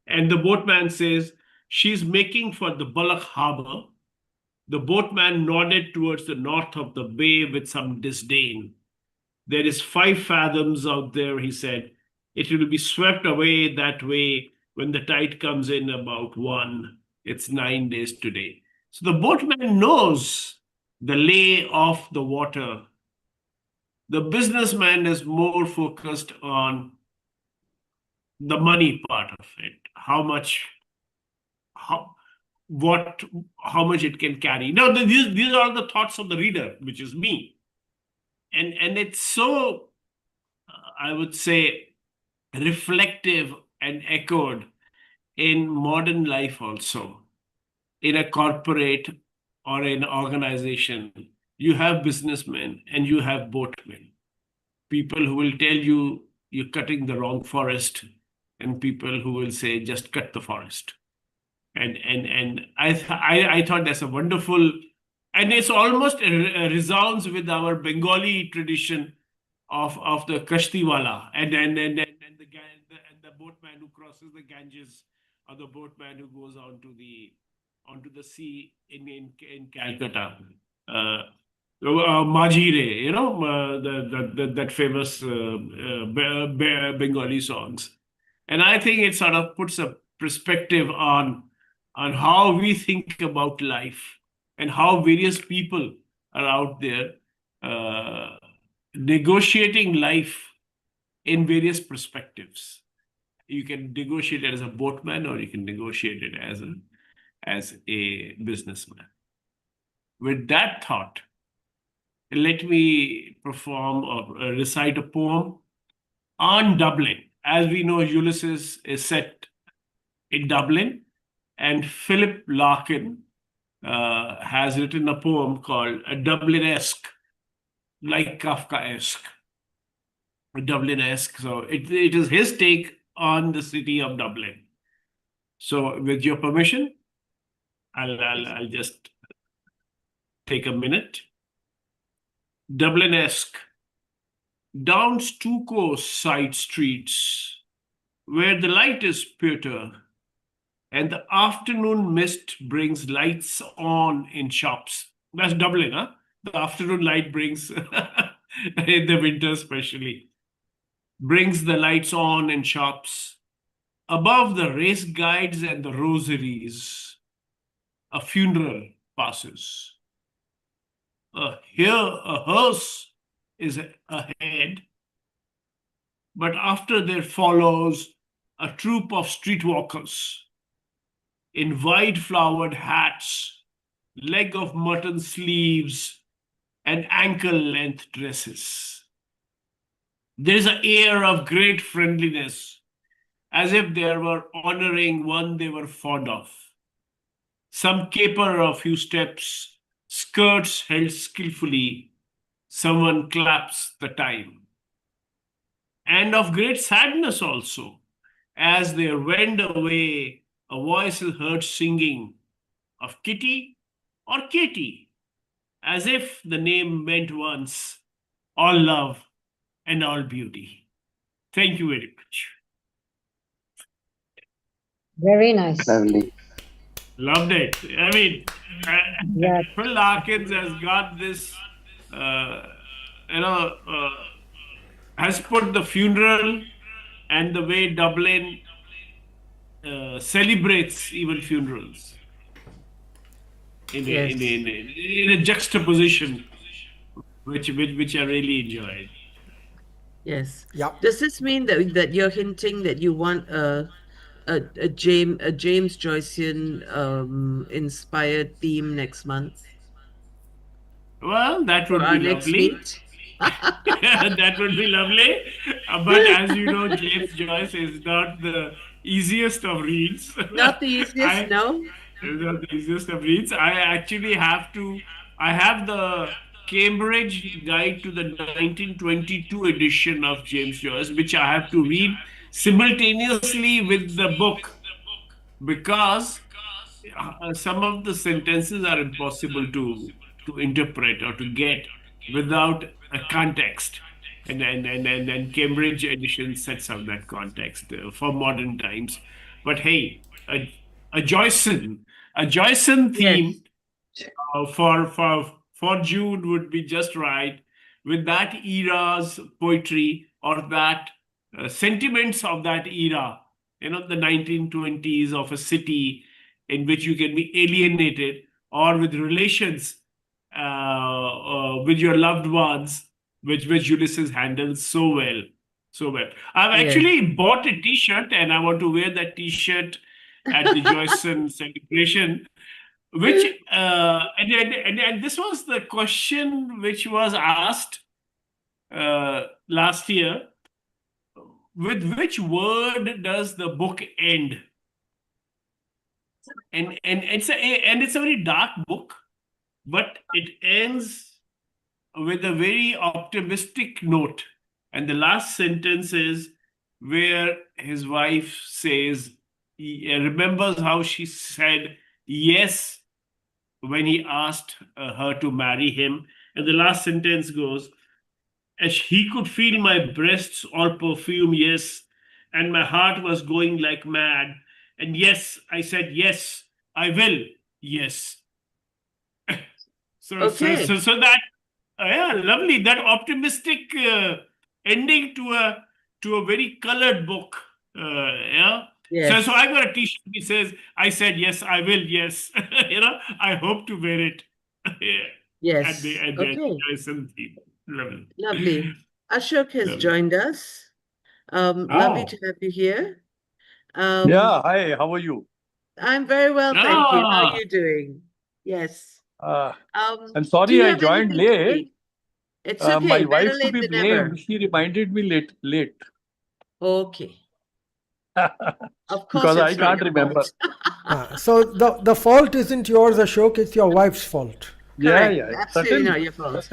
And the boatman says, she's making for the Bullock Harbor. The boatman nodded towards the north of the bay with some disdain. There is 5 fathoms out there, he said. It will be swept away that way when the tide comes in about 1. It's 9 days today. So the boatman knows the lay of the water. The businessman is more focused on the money part of it, how much it can carry. Now, these are the thoughts of the reader, which is me. And it's so, I would say, reflective and echoed in modern life also. In a corporate or an organization, you have businessmen and you have boatmen. People who will tell you you're cutting the wrong forest, and people who will say, just cut the forest. And I thought that's a wonderful, and it's almost resounds with our Bengali tradition of the Kashtiwala and the boatman who crosses the Ganges, or the boatman who goes onto the sea in Calcutta. Majire, you know, that famous Bengali songs. And I think it sort of puts a perspective on how we think about life and how various people are out there negotiating life in various perspectives. You can negotiate it as a boatman, or you can negotiate it as a businessman. With that thought, let me perform or recite a poem on Dublin. As we know, Ulysses is set in Dublin, and Philip Larkin has written a poem called a Dublinesque, like Kafkaesque. Dublinesque. So it is his take on the city of Dublin. So with your permission, I'll just take a minute. Dublinesque. Down stucco side streets, where the light is pewter, and the afternoon mist brings lights on in shops. That's Dublin, huh? The afternoon light brings, in the winter especially, brings the lights on in shops. Above the race guides and the rosaries, a funeral passes. Here a hearse is ahead, but after there follows a troop of streetwalkers in wide flowered hats, leg of mutton sleeves, and ankle-length dresses. There is an air of great friendliness, as if they were honoring one they were fond of. Some caper a few steps, skirts held skillfully, someone claps the time. And of great sadness also, as they wend away, a voice is heard singing of Kitty or Katie, as if the name meant once all love and all beauty. Thank you very much. Very nice. Lovely. Loved it. I mean, Yeah. Phil Larkins has got this, has put the funeral and the way Dublin celebrates even funerals in a, in a, Yes. in a, in a juxtaposition, which I really enjoyed. Yes. Yeah. Does this mean that you're hinting that you want a James Joycean inspired theme next month Well, that for would our be next lovely. meet? That would be lovely. But as you know, James Joyce is not the easiest of reads. Not the easiest, I no? is not the easiest of reads. I actually have to. I have the Cambridge Guide to the 1922 edition of James Joyce, which I have to read simultaneously with the book because some of the sentences are impossible to interpret or to get without a context. And Cambridge edition sets out that context for modern times. But hey, a Joycean, a Joycean Yes. theme for June would be just right with that era's poetry or that sentiments of that era, the 1920s of a city in which you can be alienated or with relations with your loved ones, which Ulysses handles so well. So well. I've Yes. actually bought a T-shirt and I want to wear that T-shirt at the Joycean celebration. Which and this was the question which was asked last year. With which word does the book end? And it's a very dark book, but it ends with a very optimistic note. And the last sentence is where his wife says, he remembers how she said yes when he asked her to marry him. And the last sentence goes, as he could feel my breasts all perfume, yes, and my heart was going like mad. And yes, I said, yes, I will, yes. So Okay. that, yeah, lovely. That optimistic ending to a very colored book. Yeah. Yes. So I got a T-shirt that says, "I said yes, I will, yes." I hope to wear it. Yes. At the Okay. Joycean theme. Lovely. Lovely. Ashok has Lovely. joined us. Lovely Oh. to have you here. Yeah, hi, how are you? I'm very well, thank you. How are Ah. you doing? Yes. I'm Do sorry you I have joined anything to late. speak? It's okay. My Better wife to late be than never. blamed. She reminded me late Okay. Of course, because I it's not can't your remember. fault. So the fault isn't yours, Ashok, it's your wife's fault. Yeah, Correct. yeah, Absolutely not certainly. your fault.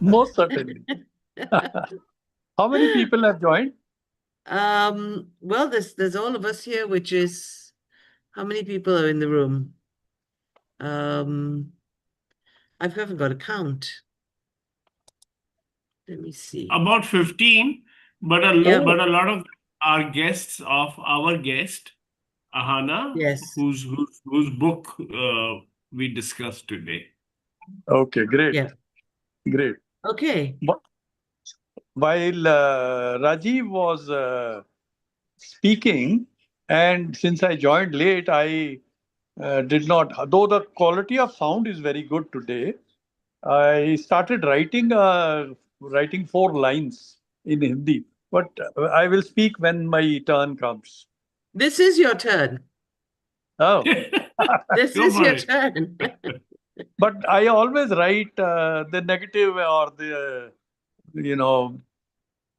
Most certainly. How many people have joined? Well, there's all of us here, which is how many people are in the room? I haven't got a count. Let me see. About 15, but a Yeah. lot of our guests of our guest, Ahana, Yes. whose book we discussed today. Okay, great. Yeah. Great. Okay. While Rajiv was speaking, and since I joined late, I did not, though the quality of sound is very good today, I started writing 4 lines in Hindi, but I will speak when my turn comes. This is your turn. Oh, This Go is for your it. turn. but I always write the negative or the, you know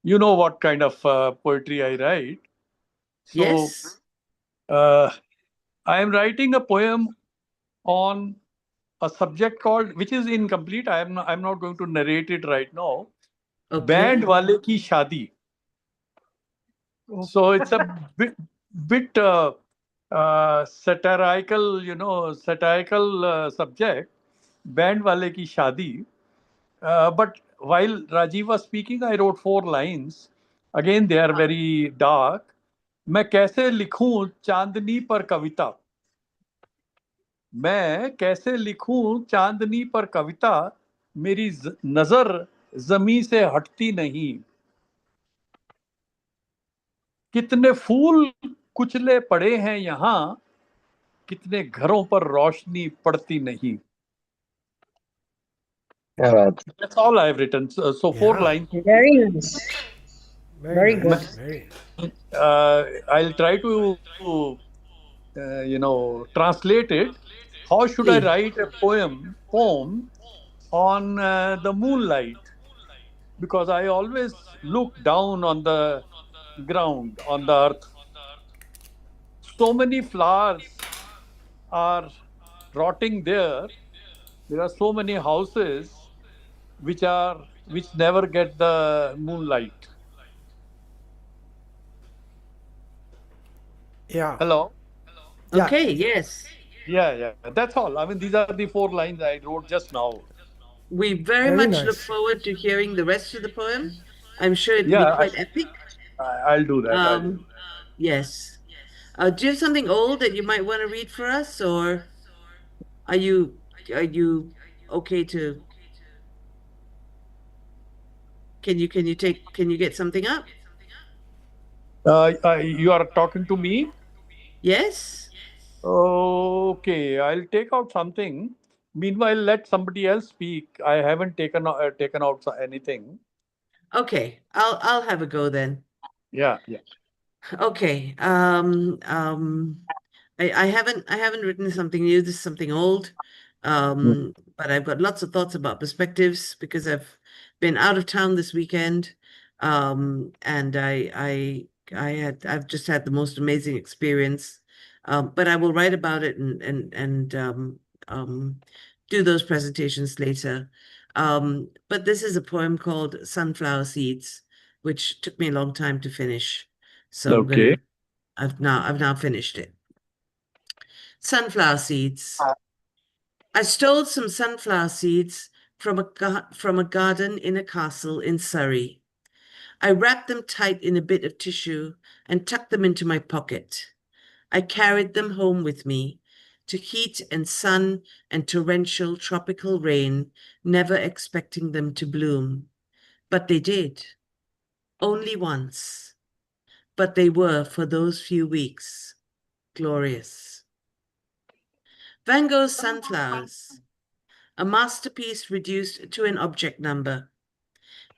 what kind of poetry I write. So Yes. I am writing a poem on a subject called, which is incomplete. I'm not going to narrate it right now. Okay. Band wale ki shadi. So it's a bit satirical subject. Band wale ki shadi. But while Rajiv was speaking, I wrote 4 lines. Again, they are very dark. मैं कैसे लिखूं चांदनी पर कविता, मैं कैसे लिखूं चांदनी पर कविता, मेरी नजर जमी से हटती नहीं, कितने फूल कुचले पड़े हैं यहाँ, कितने घरों पर रोशनी पड़ती नहीं. That's all I've written. So 4 Yeah. lines. Very nice. Very good. nice. Very. I'll try to, translate it. How should I Please. write a poem on the moonlight? Because I always look down on the ground, on the earth. So many flowers are rotting there. There are so many houses which never get the moonlight. Yeah. Hello? Yeah. Okay, yes. Yeah. That's all. I mean, these are the 4 lines I wrote just now. We very Very much look nice. forward to hearing the rest of the poem. I'm sure it'll be Yeah, quite epic. I'll do that. Yes. Do you have something old that you might want to read for us, or are you okay to? Can you get something up? You are talking to me? Yes. Okay, I'll take out something. Meanwhile, let somebody else speak. I haven't taken out anything. Okay, I'll have a go then. Yeah. Okay. I haven't written something new. This is something old. But I've got lots of thoughts about perspectives because I've been out of town this weekend. And I've just had the most amazing experience. But I will write about it and do those presentations later. But this is a poem called Sunflower Seeds, which took me a long time to finish. So Okay. I've now finished it. Sunflower seeds. I stole some sunflower seeds from a garden in a castle in Surrey. I wrapped them tight in a bit of tissue and tucked them into my pocket. I carried them home with me to heat and sun and torrential tropical rain, never expecting them to bloom. But they did. Only once. But they were, for those few weeks, glorious. Van Gogh's Sunflowers, a masterpiece reduced to an object number,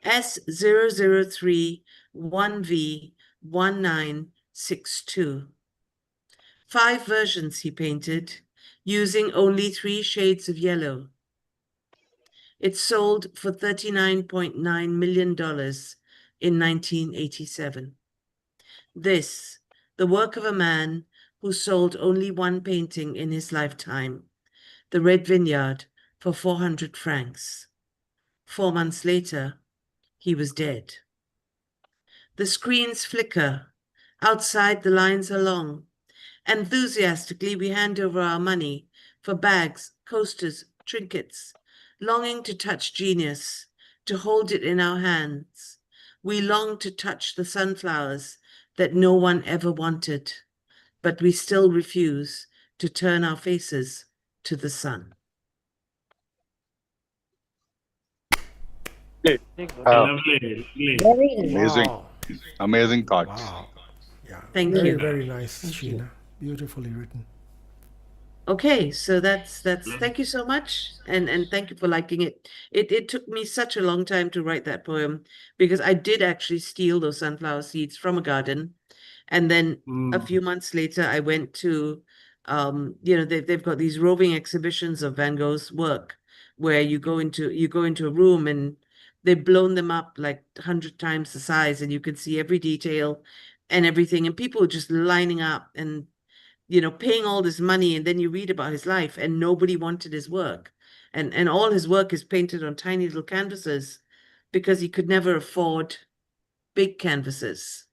S0031V1962. 5 versions he painted, using only 3 shades of yellow. It sold for $39.9 million in 1987. This, the work of a man who sold only 1 painting in his lifetime, The Red Vineyard, for 400 francs. 4 months later, he was dead. The screens flicker. Outside, the lines are long. Enthusiastically, we hand over our money for bags, coasters, trinkets, longing to touch genius, to hold it in our hands. We long to touch the sunflowers that no one ever wanted, but we still refuse to turn our faces to the sun. Lovely. Very nice. Amazing. Wow. Amazing thoughts. Wow. Yeah. Thank very, you. very nice, Thank you. Sheena. Beautifully written. Okay, so that's thank you so much, and thank you for liking it. It took me such a long time to write that poem because I did actually steal those sunflower seeds from a garden, and then a few months later I went to they've got these roving exhibitions of Van Gogh's work where you go into a room and they've blown them up like 100 times the size and you can see every detail and everything, and people are just lining up and paying all this money, and then you read about his life and nobody wanted his work. And all his work is painted on tiny little canvases because he could never afford big canvases.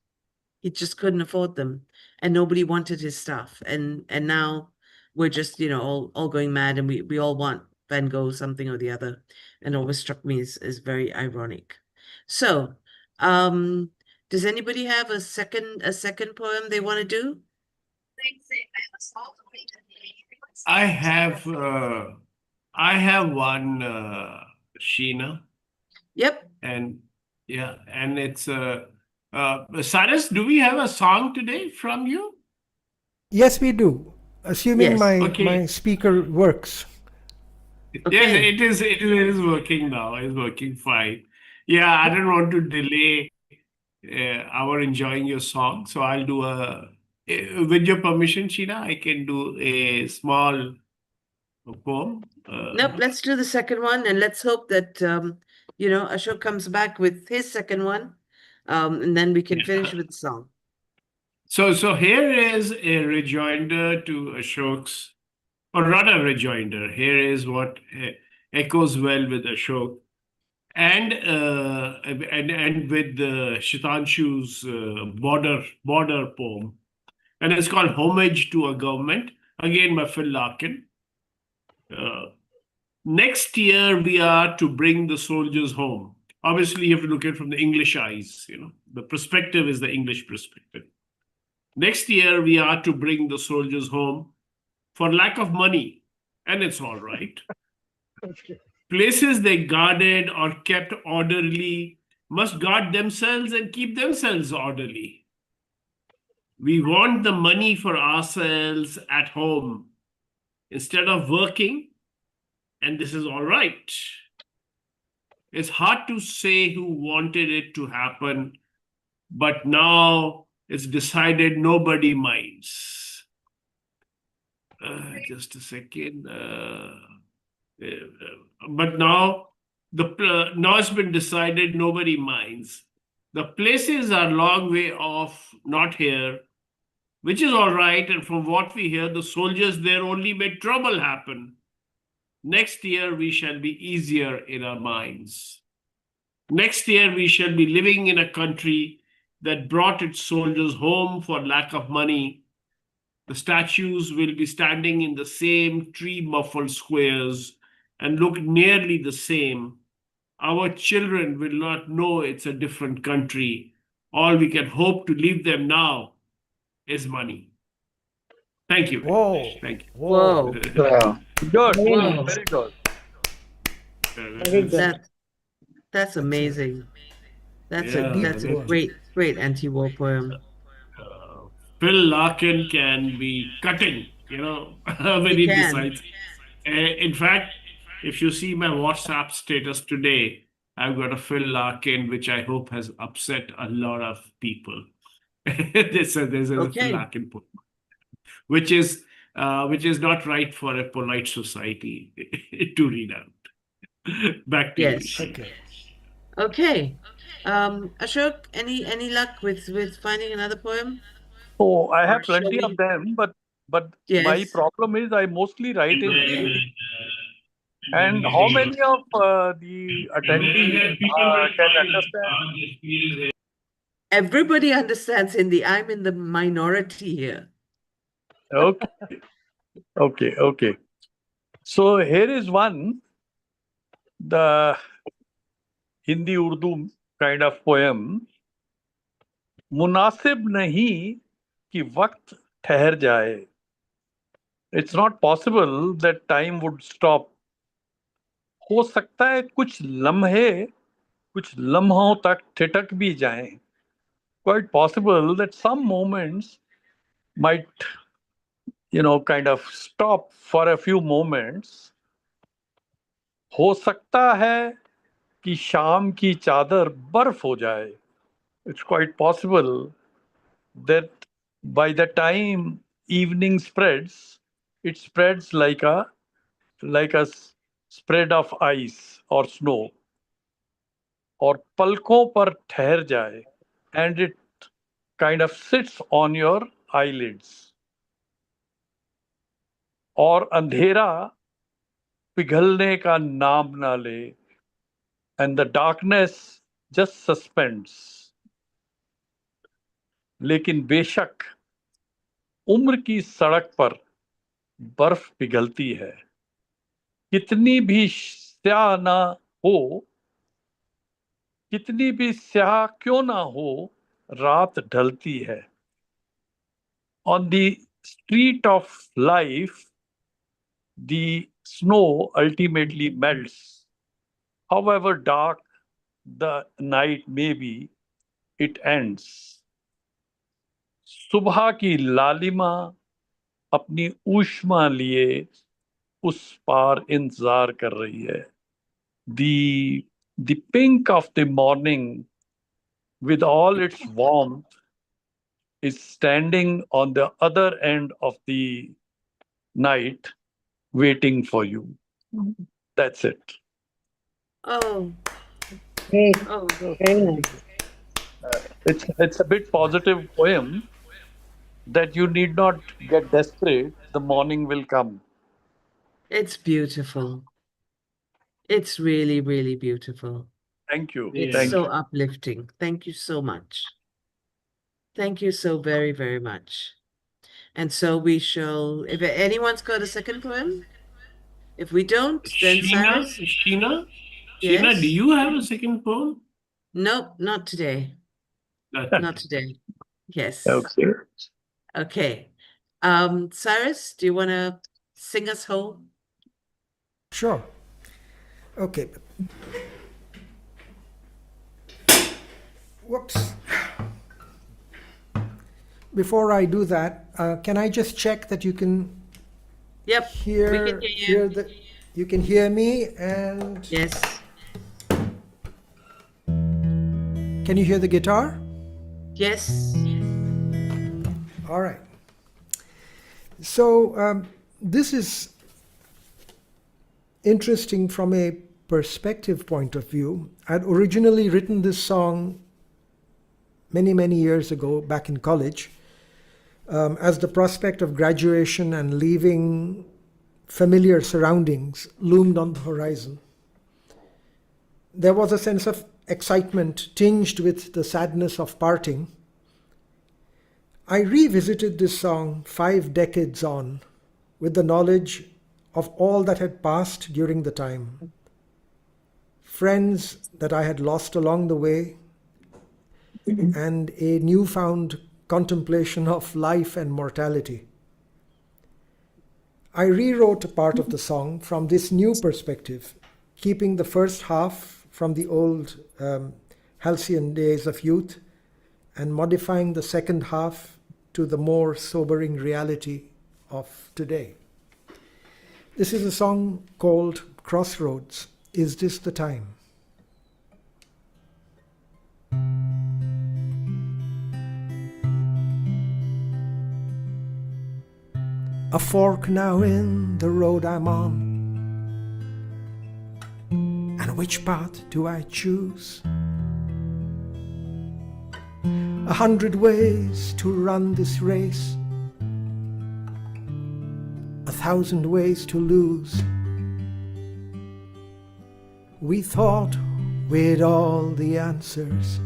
He just couldn't afford them. And nobody wanted his stuff. And now we're just, all going mad, and we all want Van Gogh something or the other. And it always struck me as very ironic. So, does anybody have a second poem they want to do? I have one, Sheena, Yep. and yeah, and it's Cyrus, do we have a song today from you? Yes, we do. Assuming Yes. my Okay. speaker works. Yes, Okay. it is working now. It's working fine. Yeah, I don't want to delay our enjoying your song, so I'll do with your permission, Sheena, I can do a small poem. Nope, let's do the second one, and let's hope that Ashok comes back with his second one, and then we can finish with the song. So here is a rejoinder to Ashok's, or rather rejoinder. Here is what echoes well with Ashok, and with Shitanshu's border poem, and it's called "Homage to a Government." Again by Phil Larkin. Next year we are to bring the soldiers home. Obviously, you have to look at it from the English eyes. The perspective is the English perspective. Next year we are to bring the soldiers home for lack of money, and it's all right. Places they guarded or kept orderly must guard themselves and keep themselves orderly. We want the money for ourselves at home instead of working, and this is all right. It's hard to say who wanted it to happen, but now it's decided nobody minds. Just a second. But now it's been decided nobody minds. The places are long way off, not here, which is all right. And from what we hear, the soldiers there only made trouble happen. Next year we shall be easier in our minds. Next year we shall be living in a country that brought its soldiers home for lack of money. The statues will be standing in the same tree-muffled squares and look nearly the same. Our children will not know it's a different country. All we can hope to leave them now is money. Thank you. Whoa. Thank you. Whoa. Good. Very Wow. nice. Very good. Very good. That's amazing. That's a poem. great anti-war poem. Phil Larkin can be cutting, when He he can. decides. In fact, if you see my WhatsApp status today, I've got a Phil Larkin, which I hope has upset a lot of people. There's a Phil Okay. Larkin poem, which is not right for a polite society to read out. Back to you, Yes. Sheena. Okay. Ashok, any luck with finding another poem? Oh, I have Shall plenty we- of them, but my Yes. problem is I mostly write in Hindi. And how many of the attendees can understand? Everybody understands Hindi. I'm in the minority here. Okay. So here is one, the Hindi Urdu kind of poem. मुनासिब नहीं कि वक्त ठहर जाए. It's not possible that time would stop. हो सकता है कुछ लम्हों तक ठिठक भी जाएं. Quite possible that some moments might, kind of stop for a few moments. हो सकता है कि शाम की चादर बर्फ हो जाए. It's quite possible that by the time evening spreads, it spreads like a spread of ice or snow. और पलकों पर ठहर जाए, and it kind of sits on your eyelids. और अंधेरा पिघलने का नाम ना ले, and the darkness just suspends. लेकिन बेशक उम्र की सड़क पर बर्फ पिघलती है. कितनी भी स्याह ना हो, कितनी भी स्याह क्यों ना हो, रात ढलती है. On the street of life, the snow ultimately melts. However dark the night may be, it ends. सुबह की लालिमा अपनी ऊष्मा लिए उस पार इंतजार कर रही है. The pink of the morning with all its warmth is standing on the other end of the night waiting for you. That's it. Oh, Great. oh, Very nice. It's a bit positive poem that you need not get desperate. The morning will come. it's beautiful. It's really, really beautiful. Thank you. It's Thank so you. uplifting. Thank you so much. Thank you so very, very much. And so we shall, if anyone's got a second poem, if we don't, then Cyrus. Sheena, Yes? do you have a second poem? Nope, not today. Not today. Yes. Okay. Okay. Cyrus, do you want to sing us home? Sure. Okay. Whoops. Before I do that, can I just check that you can Yep, hear, we can hear you. you can hear me, and Yes. can you hear the guitar? Yes. All right. So this is interesting from a perspective point of view. I'd originally written this song many, many years ago, back in college, as the prospect of graduation and leaving familiar surroundings loomed on the horizon. There was a sense of excitement tinged with the sadness of parting. I revisited this song 5 decades on with the knowledge of all that had passed during the time. Friends that I had lost along the way, and a newfound contemplation of life and mortality. I rewrote a part of the song from this new perspective, keeping the first half from the old halcyon days of youth and modifying the second half to the more sobering reality of today. This is a song called Crossroads. Is this the time? A fork now in the road I'm on, and which path do I choose? 100 ways to run this race, 1,000 ways to lose. We thought we'd all the answers,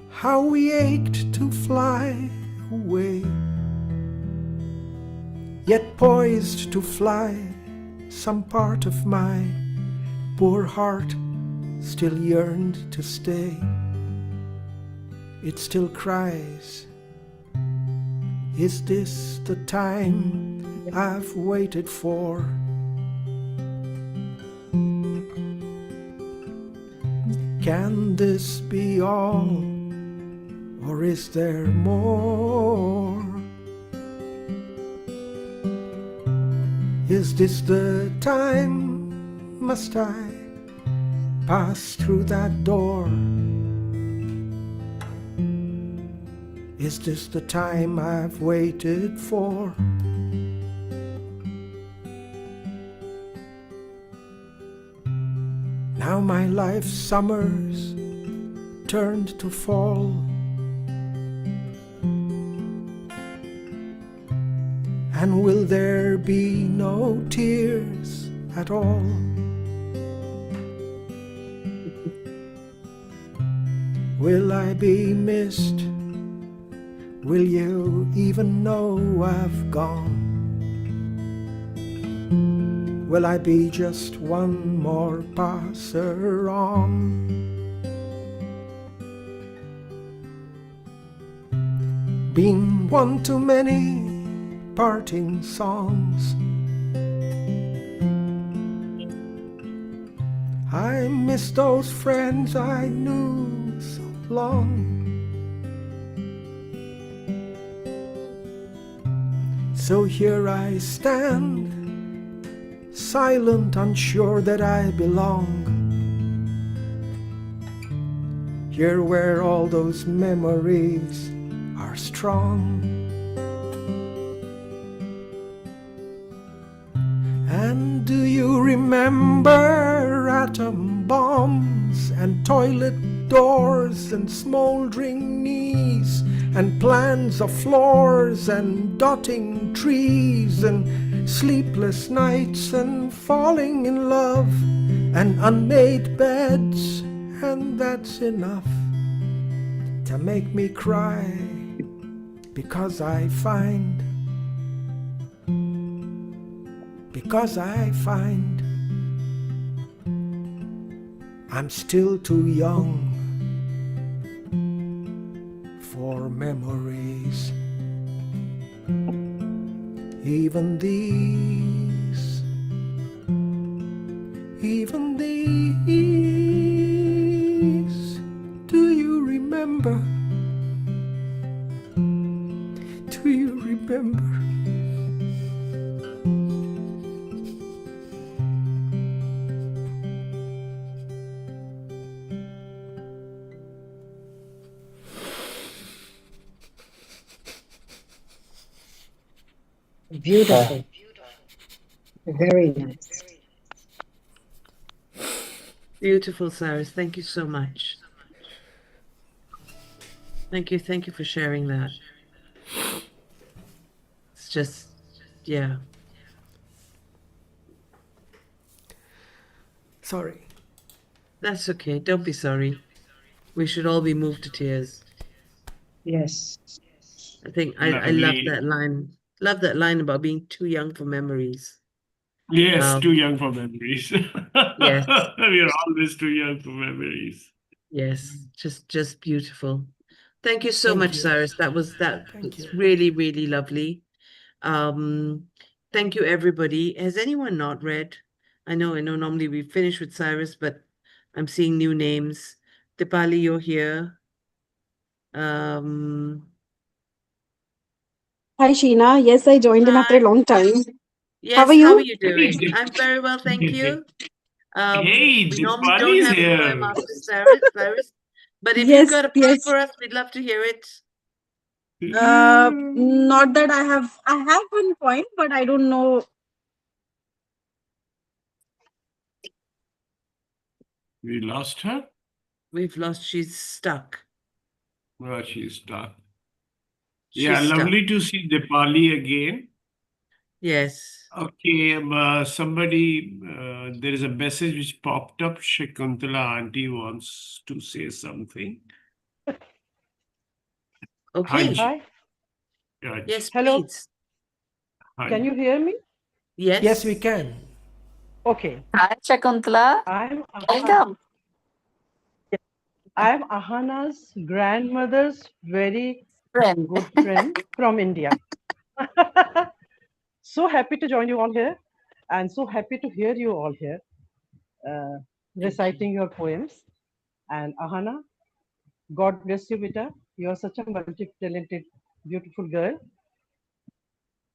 how we ached to fly away. Yet poised to fly, some part of my poor heart still yearned to stay. It still cries, is this the time I've waited for? Can this be all, or is there more? Is this the time? Must I pass through that door? Is this the time I've waited for? Now my life's summers turned to fall, and will there be no tears at all? Will I be missed? Will you even know I've gone? Will I be just one more passer on? Been one too many parting songs. I miss those friends I knew so long. So here I stand, silent, unsure that I belong. Here where all those memories are strong. And do you remember atom bombs and toilet doors and smoldering knees and plans of floors and dotting trees and sleepless nights and falling in love and unmade beds? And that's enough to make me cry, because I find I'm still too young for memories. Even these, do you remember? Do you remember? Beautiful. Very nice. Beautiful, Cyrus. Thank you so much. Thank you for sharing that. It's just, yeah. Sorry. That's okay. Don't be sorry. We should all be moved to tears. Yes. I think I love Lovely. that line. Love that line about being too young for memories. Yes, too young for memories. Yes. We are always too young for memories. Yes, just beautiful. Thank you so Thank much, you. Cyrus. That was really, really lovely. Thank you, everybody. Has anyone not read? I know normally we finish with Cyrus, but I'm seeing new names. Dipali, you're here. Hi, Sheena. Yes, I joined in after a long time. Yes, How are you? how are you doing? I'm very well, thank you. Hey, We normally don't Dipali's have a here. poem after Cyrus, but if you've got a poem for us, we'd love to hear it. Not that I have one point, but I don't know. We lost her? We've lost, she's stuck. Oh, she's stuck. She's Yeah, stuck. lovely to see Dipali again. Yes. Okay, somebody, there is a message which popped up. Shakuntala auntie wants to say something. Okay. Hi. Yes, Hello. please. Hi. Can you hear me? Yes. Yes, we can. Okay. Hi, Shakuntala. Welcome. I'm Ahana's grandmother's very Friend. good friend from India. So happy to join you all here and so happy to hear you all here reciting your poems. And Ahana, God bless you, beta. You are such a multi-talented, beautiful girl.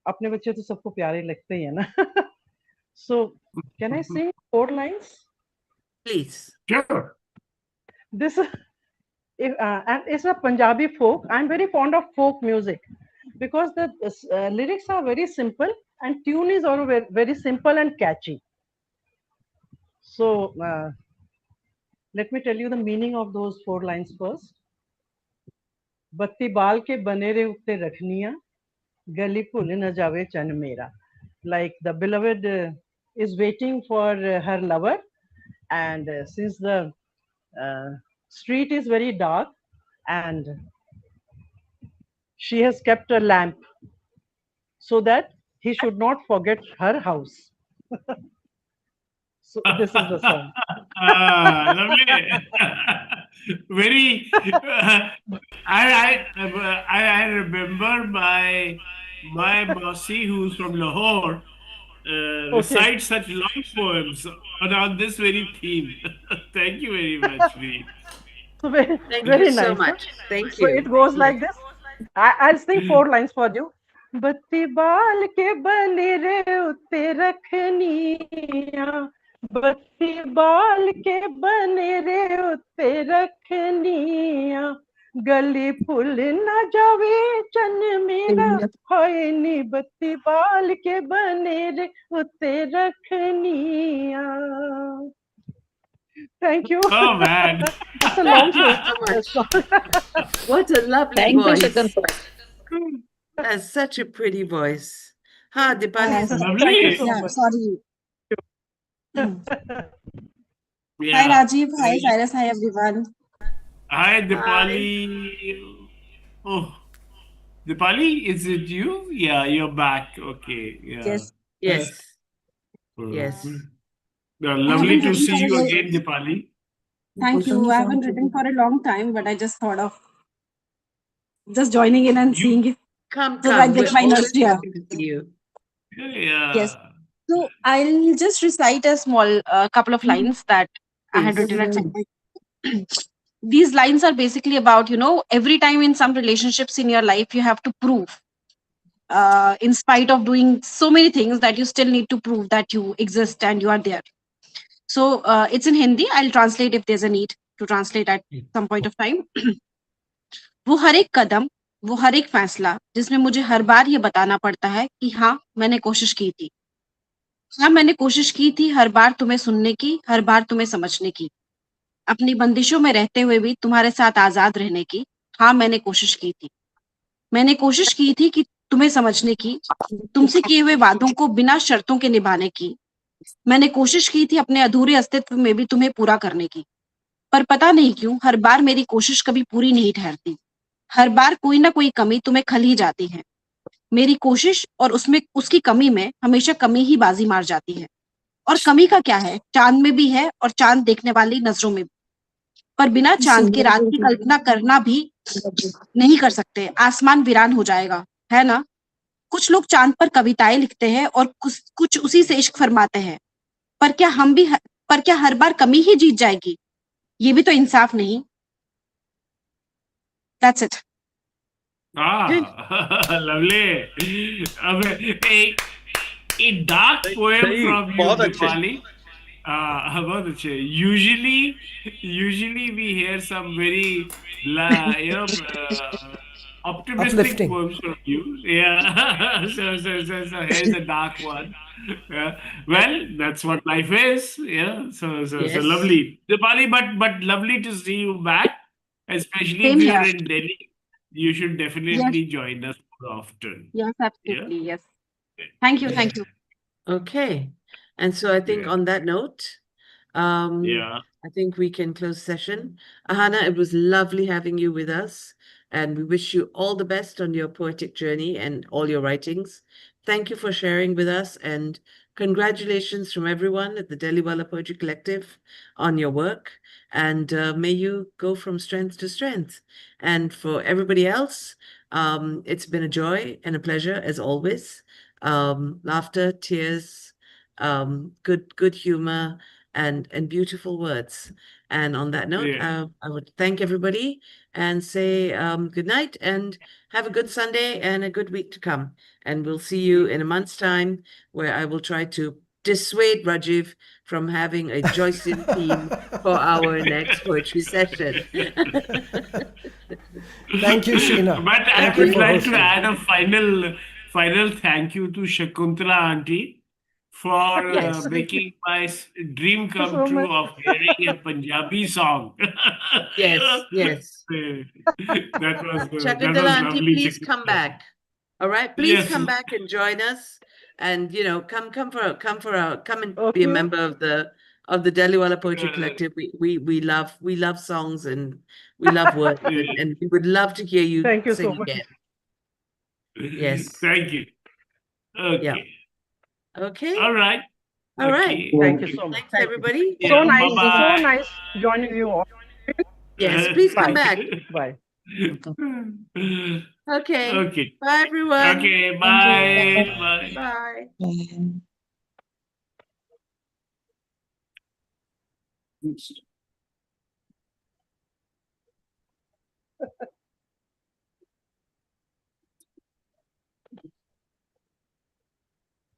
अपने बच्चे तो सबको प्यारे लगते ही है ना. So can I sing 4 lines? Please. Sure. This and it's a Punjabi folk. I'm very fond of folk music because the lyrics are very simple and tune is also very, very simple and catchy. So let me tell you the meaning of those 4 lines first. बत्ती बाल के बनेरे उत्ते रखनिया गली भुल न जावे चन मेरा. Like the beloved is waiting for her lover, and since the street is very dark and she has kept a lamp so that he should not forget her house. So this is the song. Lovely. Very. I remember my Mausi, who's from Lahore, recites such long poems on this very theme. Thank you very much, Reed. So very, Thank very you so nice. Huh? much. Thank So you. it goes Yes. like this. I'll sing 4 lines for you. बत्ती बाल के बने रे उत्ते रखनिया बत्ती बाल के बने रे उत्ते रखनिया गली फुल न जावे चन मेरा हाय नी बत्ती बाल के बने रे उत्ते रखनिया Thank you. Oh man. It's a long song. What a lovely Thank you, voice. Shakuntala. That's such a pretty voice. Ha, Dipali. Thank you so Yeah, much. sorry. Yeah. Hi, Rajiv. Hi, Cyrus. Hi, everyone. Hi, Dipali. Oh, Dipali, is it you? Yeah, you're back. Okay. Yeah. Yes. Yes. Yes. Lovely to see you again, Dipali. Thank you. I haven't written for a long time, but I just thought of just joining in and seeing it. Come, So I come. get We're my always energy up. happy to see you. Yeah. Yes. So I'll just recite a small couple of lines that I had Please. written at some point. These lines are basically about, every time in some relationships in your life, you have to prove, in spite of doing so many things, that you still need to prove that you exist and you are there. So it's in Hindi. I'll translate if there's a need to translate at some point of time. वो हर एक कदम, वो हर एक फैसला जिसमें मुझे हर बार ये बताना पड़ता है कि हाँ मैंने कोशिश की थी, हाँ मैंने कोशिश की थी हर बार तुम्हें सुनने की, हर बार तुम्हें समझने की, अपनी बंदिशों में रहते हुए भी तुम्हारे साथ आजाद रहने की, हाँ मैंने कोशिश की थी। मैंने कोशिश की थी कि तुम्हें समझने की, तुमसे किए हुए वादों को बिना शर्तों के निभाने की। मैंने कोशिश की थी अपने अधूरे अस्तित्व में भी तुम्हें पूरा करने की, पर पता नहीं क्यों हर बार मेरी कोशिश कभी पूरी नहीं ठहरती। हर बार कोई ना कोई कमी तुम्हें खल ही जाती है। मेरी कोशिश और उसमें उसकी कमी में हमेशा कमी ही बाजी मार जाती है। और कमी का क्या है, चांद में भी है और चांद देखने वाली नजरों में भी। पर बिना चांद के रात की कल्पना करना भी नहीं कर सकते, आसमान वीरान हो जाएगा, है ना। कुछ लोग चांद पर कविताएं लिखते हैं और कुछ उसी से इश्क फरमाते हैं, पर क्या हर बार कमी ही जीत जाएगी? ये भी तो इंसाफ नहीं। That's it. Lovely. A dark poem from you, Dipali. बहुत अच्छे. Usually we hear some very, optimistic Uplifting. poems from you. Yeah. So here's a dark one. Yeah. Well, that's what life is. Yeah. So Yes. lovely, Dipali. But lovely to see you back, especially Same if you're here. in Delhi. You should definitely join us more often. Yes, absolutely. Yeah. Yes. Thank you. Thank you. Okay. And so I think Yeah. on that note, Yeah. I think we can close session. Ahana, it was lovely having you with us, and we wish you all the best on your poetic journey and all your writings. Thank you for sharing with us, and congratulations from everyone at the Delhiwala Poetry Collective on your work. And may you go from strength to strength. And for everybody else, it's been a joy and a pleasure as always. Laughter, tears, good humor, and beautiful words. And on that note, Yeah. I would thank everybody and say good night and have a good Sunday and a good week to come. And we'll see you in a month's time, where I will try to dissuade Rajiv from having a Joycean theme for our next poetry session. Thank you, Sheena. But I Thank you would for like hosting. to add a final thank you to Shakuntala auntie for Yes. making my dream come so true much. of hearing a Punjabi song. Yes, yes. That was Shakuntala auntie, lovely. please come Shakuntala. back. All right, please Yes. come back and join us, and come and be a Okay. member of the Delhiwala Poetry Yeah. Collective. We love songs and we love words, and we would love to hear you Thank you so sing much. again. Yes. Thank you. Okay. Yeah. Okay. All right. All right. Okay. Thank you so much. Thanks, Thank you. everybody. Yeah, So nice. bye-bye. So nice joining you all. Yes, please come Bye. back. Bye. Okay. Okay. Bye, everyone. Okay. Bye. Bye. Bye. Bye. Oops.